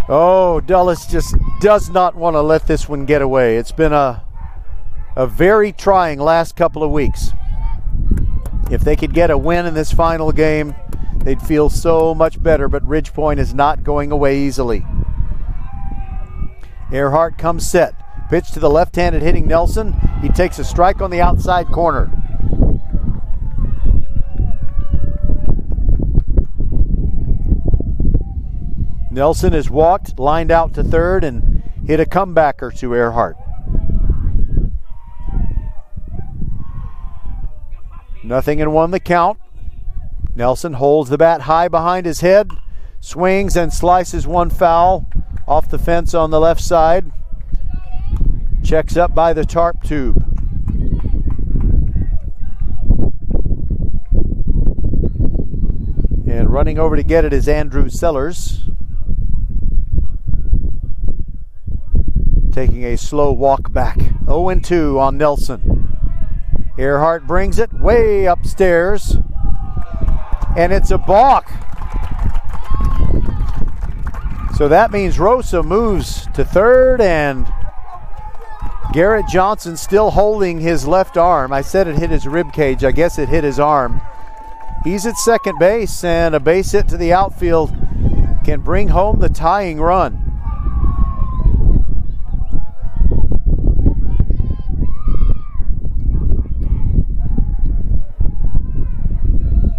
Oh, Dulles just does not want to let this one get away. It's been a very trying last couple of weeks. If they could get a win in this final game, they'd feel so much better, but Ridge Point is not going away easily. Earhart comes set. Pitch to the left-handed hitting Nelson. He takes a strike on the outside corner. Nelson is walked, lined out to third, and hit a comebacker to Earhart. Nothing in one the count. Nelson holds the bat high behind his head, swings and slices one foul off the fence on the left side. Checks up by the tarp tube. And running over to get it is Andrew Sellers. Taking a slow walk back. 0-2 on Nelson. Earhart brings it way upstairs. And it's a balk. So that means Rosa moves to third, and Garrett Johnson still holding his left arm. I said it hit his rib cage. I guess it hit his arm. He's at second base, and a base hit to the outfield can bring home the tying run.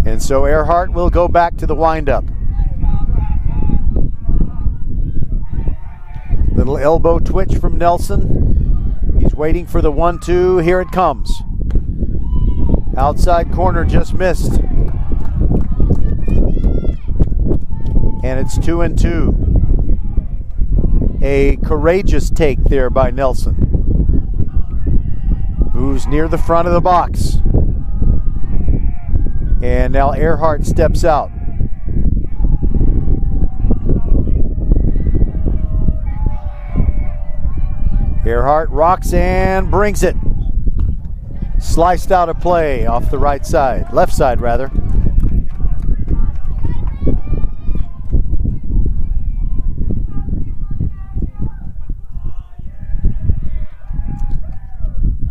And so Earhart will go back to the windup. Little elbow twitch from Nelson. He's waiting for the 1-2. Here it comes. Outside corner just missed. And it's 2-2. A courageous take there by Nelson. Moves near the front of the box. And now Earhart steps out. Earhart rocks and brings it. Sliced out of play off the right side, left side rather.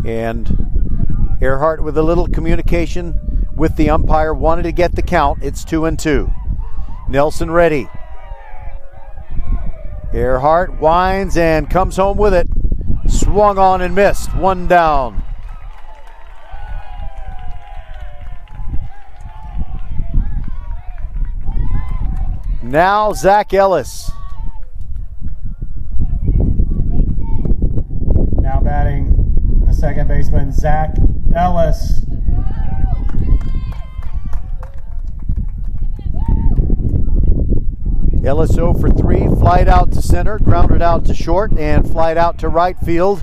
And Earhart with a little communication with the umpire, wanted to get the count. It's 2-2. Nelson ready. Earhart winds and comes home with it. Swung on and missed. One down. Now Zach Ellis. Now batting the second baseman, Zach Ellis. Ellis 0 for 3, flied out to center, grounded out to short, and flied out to right field.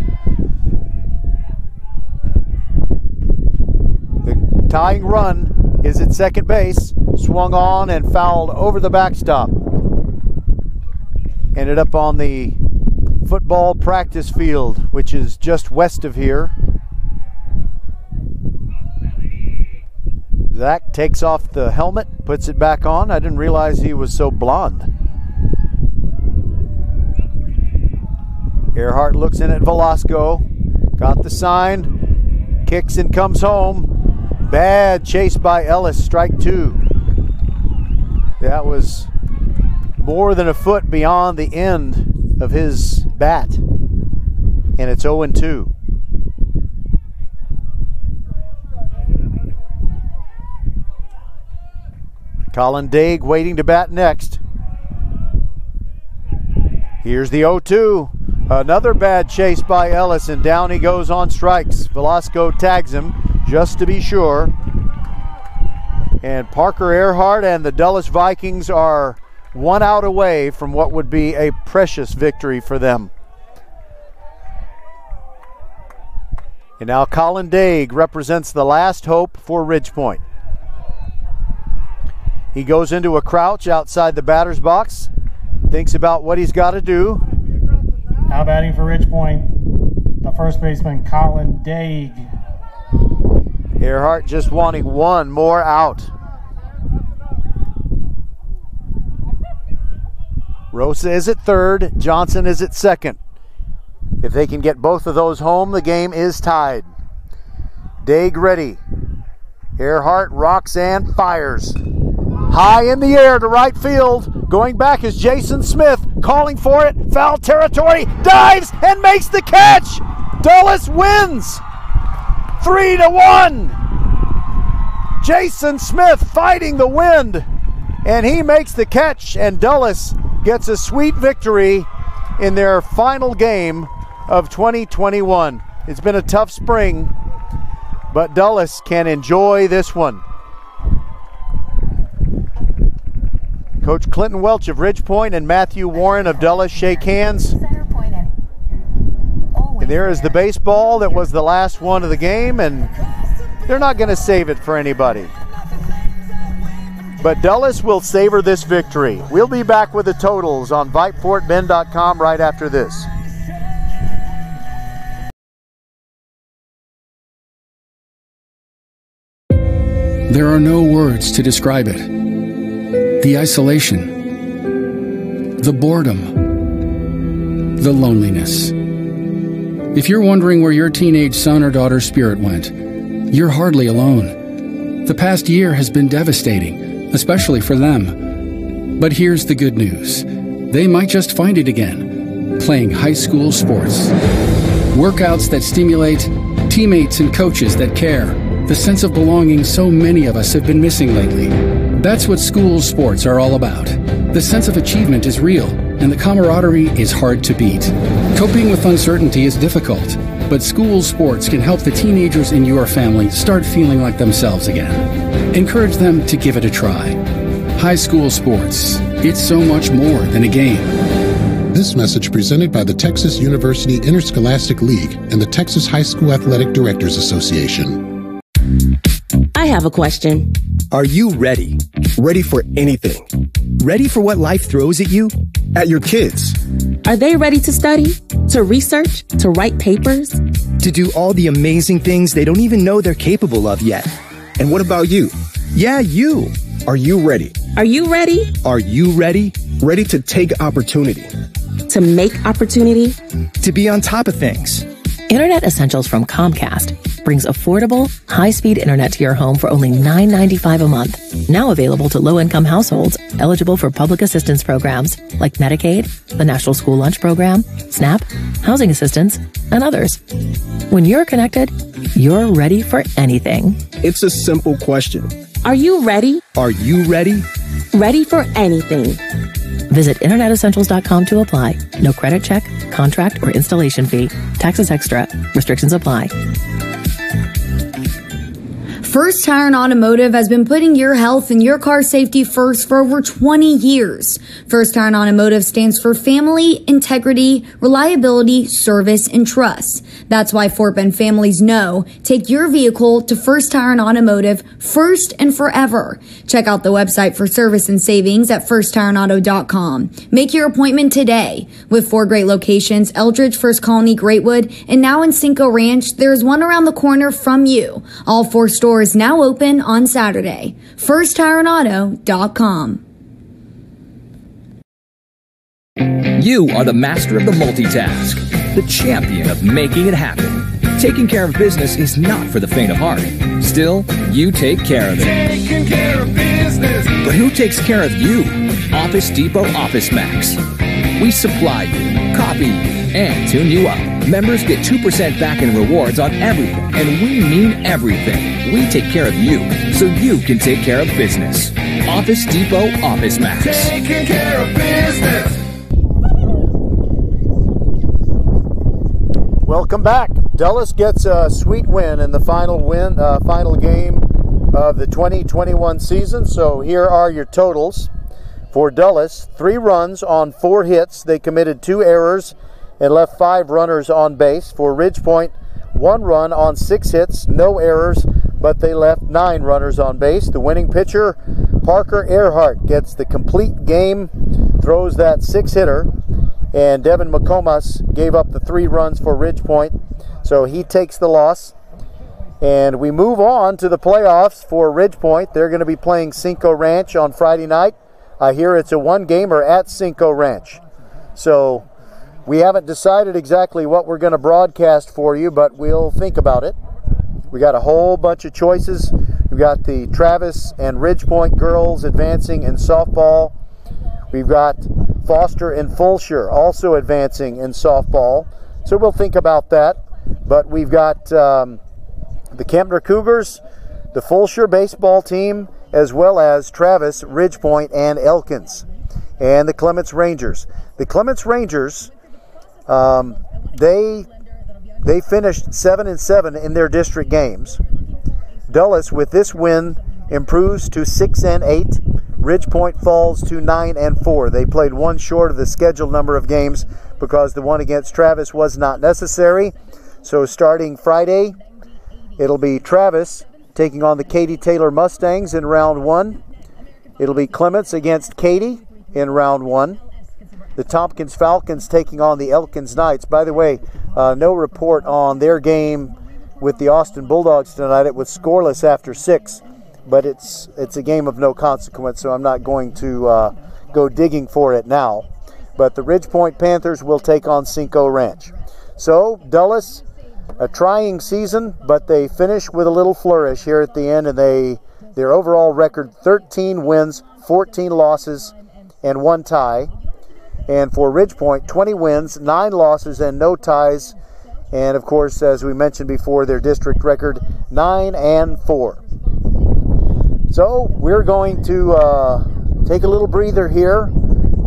The tying run is at second base, swung on and fouled over the backstop. Ended up on the football practice field, which is just west of here. Zach takes off the helmet, puts it back on. I didn't realize he was so blonde. Earhart looks in at Velasco. Got the sign. Kicks and comes home. Bad chase by Ellis. Strike two. That was more than a foot beyond the end of his bat. And it's 0-2. Colin Daig waiting to bat next. Here's the 0-2. Another bad chase by Ellis, and down he goes on strikes. Velasco tags him just to be sure. And Parker Earhart and the Dulles Vikings are 1 out away from what would be a precious victory for them. And now Colin Daig represents the last hope for Ridgepoint. He goes into a crouch outside the batter's box, thinks about what he's got to do. Now batting for Ridgepoint, the first baseman, Colin Daig. Earhart just wanting one more out. Rosa is at third, Johnson is at second. If they can get both of those home, the game is tied. Daig ready. Earhart rocks and fires. High in the air to right field. Going back is Jason Smith, calling for it. Foul territory, dives and makes the catch. Dulles wins 3-1. Jason Smith fighting the wind, and he makes the catch, and Dulles gets a sweet victory in their final game of 2021. It's been a tough spring, but Dulles can enjoy this one. Coach Clinton Welch of Ridgepoint and Matthew Warren of Dulles shake hands. And there is the baseball that was the last one of the game, and they're not going to save it for anybody. But Dulles will savor this victory. We'll be back with the totals on VypeFortBend.com right after this. There are no words to describe it. The isolation, the boredom, the loneliness. If you're wondering where your teenage son or daughter's spirit went, you're hardly alone. The past year has been devastating, especially for them. But here's the good news. They might just find it again, playing high school sports. Workouts that stimulate, teammates and coaches that care. The sense of belonging so many of us have been missing lately. That's what school sports are all about. The sense of achievement is real, and the camaraderie is hard to beat. Coping with uncertainty is difficult, but school sports can help the teenagers in your family start feeling like themselves again. Encourage them to give it a try. High school sports, it's so much more than a game. This message presented by the Texas University Interscholastic League and the Texas High School Athletic Directors Association. I have a question. Are you ready? Ready for anything? Ready for what life throws at you? At your kids? Are they ready to study? To research? To write papers? To do all the amazing things they don't even know they're capable of yet? And what about you? Yeah, you. Are you ready? Are you ready? Are you ready? Ready to take opportunity? To make opportunity? To be on top of things? Internet Essentials from Comcast brings affordable, high-speed internet to your home for only $9.95 a month. Now available to low-income households eligible for public assistance programs like Medicaid, the National School Lunch Program, SNAP, housing assistance, and others. When you're connected, you're ready for anything. It's a simple question. Are you ready? Are you ready? Ready for anything. Visit InternetEssentials.com to apply. No credit check, contract, or installation fee. Taxes extra. Restrictions apply. First Tire and Automotive has been putting your health and your car safety first for over 20 years. First Tire and Automotive stands for family, integrity, reliability, service, and trust. That's why Fort Bend families know. Take your vehicle to First Tire and Automotive first and forever. Check out the website for service and savings at firsttireandauto.com. Make your appointment today. With 4 great locations, Eldridge, First Colony, Greatwood, and now in Cinco Ranch, there's one around the corner from you. All 4 stores now open on Saturday. FirstTireandAuto.com. You are the master of the multitask, the champion of making it happen. Taking care of business is not for the faint of heart. Still, you take care of it. Taking care of business. But who takes care of you? Office Depot Office Max. We supply you, copy you, and tune you up. Members get 2% back in rewards on everything, and we mean everything. We take care of you, so you can take care of business. Office Depot Office Max. Taking care of business. Welcome back. Dulles gets a sweet win in the final game of the 2021 season. So here are your totals. For Dulles, 3 runs on 4 hits. They committed 2 errors and left 5 runners on base. For Ridgepoint, 1 run on 6 hits, no errors, but they left 9 runners on base. The winning pitcher, Parker Earhart, gets the complete game, throws that 6-hitter, and Devin McComas gave up the 3 runs for Ridgepoint, so he takes the loss. And we move on to the playoffs for Ridgepoint. They're going to be playing Cinco Ranch on Friday night. I hear it's a 1-gamer at Cinco Ranch. So we haven't decided exactly what we're going to broadcast for you, but we'll think about it. We got a whole bunch of choices. We've got the Travis and Ridgepoint girls advancing in softball. We've got Foster and Fulshire also advancing in softball. So we'll think about that. But we've got the Kempner Cougars, the Fulshire baseball team, as well as Travis, Ridgepoint, and Elkins, and the Clements Rangers. The Clements Rangers, they finished 7-7 in their district games. Dulles, with this win, improves to 6-8. Ridgepoint falls to 9-4. They played 1 short of the scheduled number of games because the one against Travis was not necessary. So starting Friday, it'll be Travis taking on the Katy Taylor Mustangs in round 1. It'll be Clements against Katy in round 1. The Tompkins Falcons taking on the Elkins Knights. By the way, no report on their game with the Austin Bulldogs tonight. It was scoreless after 6, but it's a game of no consequence, so I'm not going to go digging for it now. But the Ridgepoint Panthers will take on Cinco Ranch. So Dulles, a trying season, but they finish with a little flourish here at the end, and their overall record 13 wins, 14 losses, and 1 tie. And for Ridgepoint, 20 wins, 9 losses, and no ties. And of course, as we mentioned before, their district record 9-4. So we're going to take a little breather here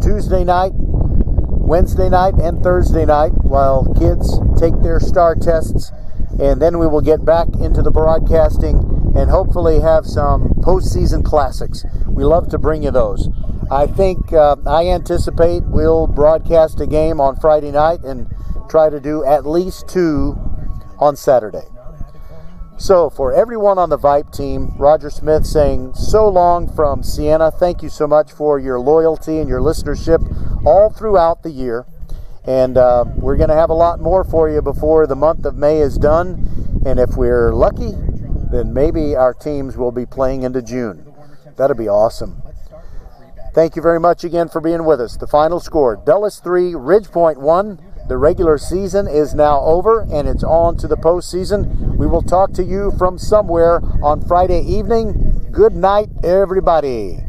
Tuesday night, Wednesday night, and Thursday night while kids take their STAR tests, and then we will get back into the broadcasting and hopefully have some postseason classics. We love to bring you those. I think I anticipate we'll broadcast a game on Friday night and try to do at least 2 on Saturday. So for everyone on the Vype team, Roger Smith saying so long from Siena. Thank you so much for your loyalty and your listenership all throughout the year. And we're going to have a lot more for you before the month of May is done. And if we're lucky, then maybe our teams will be playing into June. That'll be awesome. Thank you very much again for being with us. The final score, Dulles 3, Ridgepoint 1. The regular season is now over, and it's on to the postseason. We will talk to you from somewhere on Friday evening. Good night, everybody.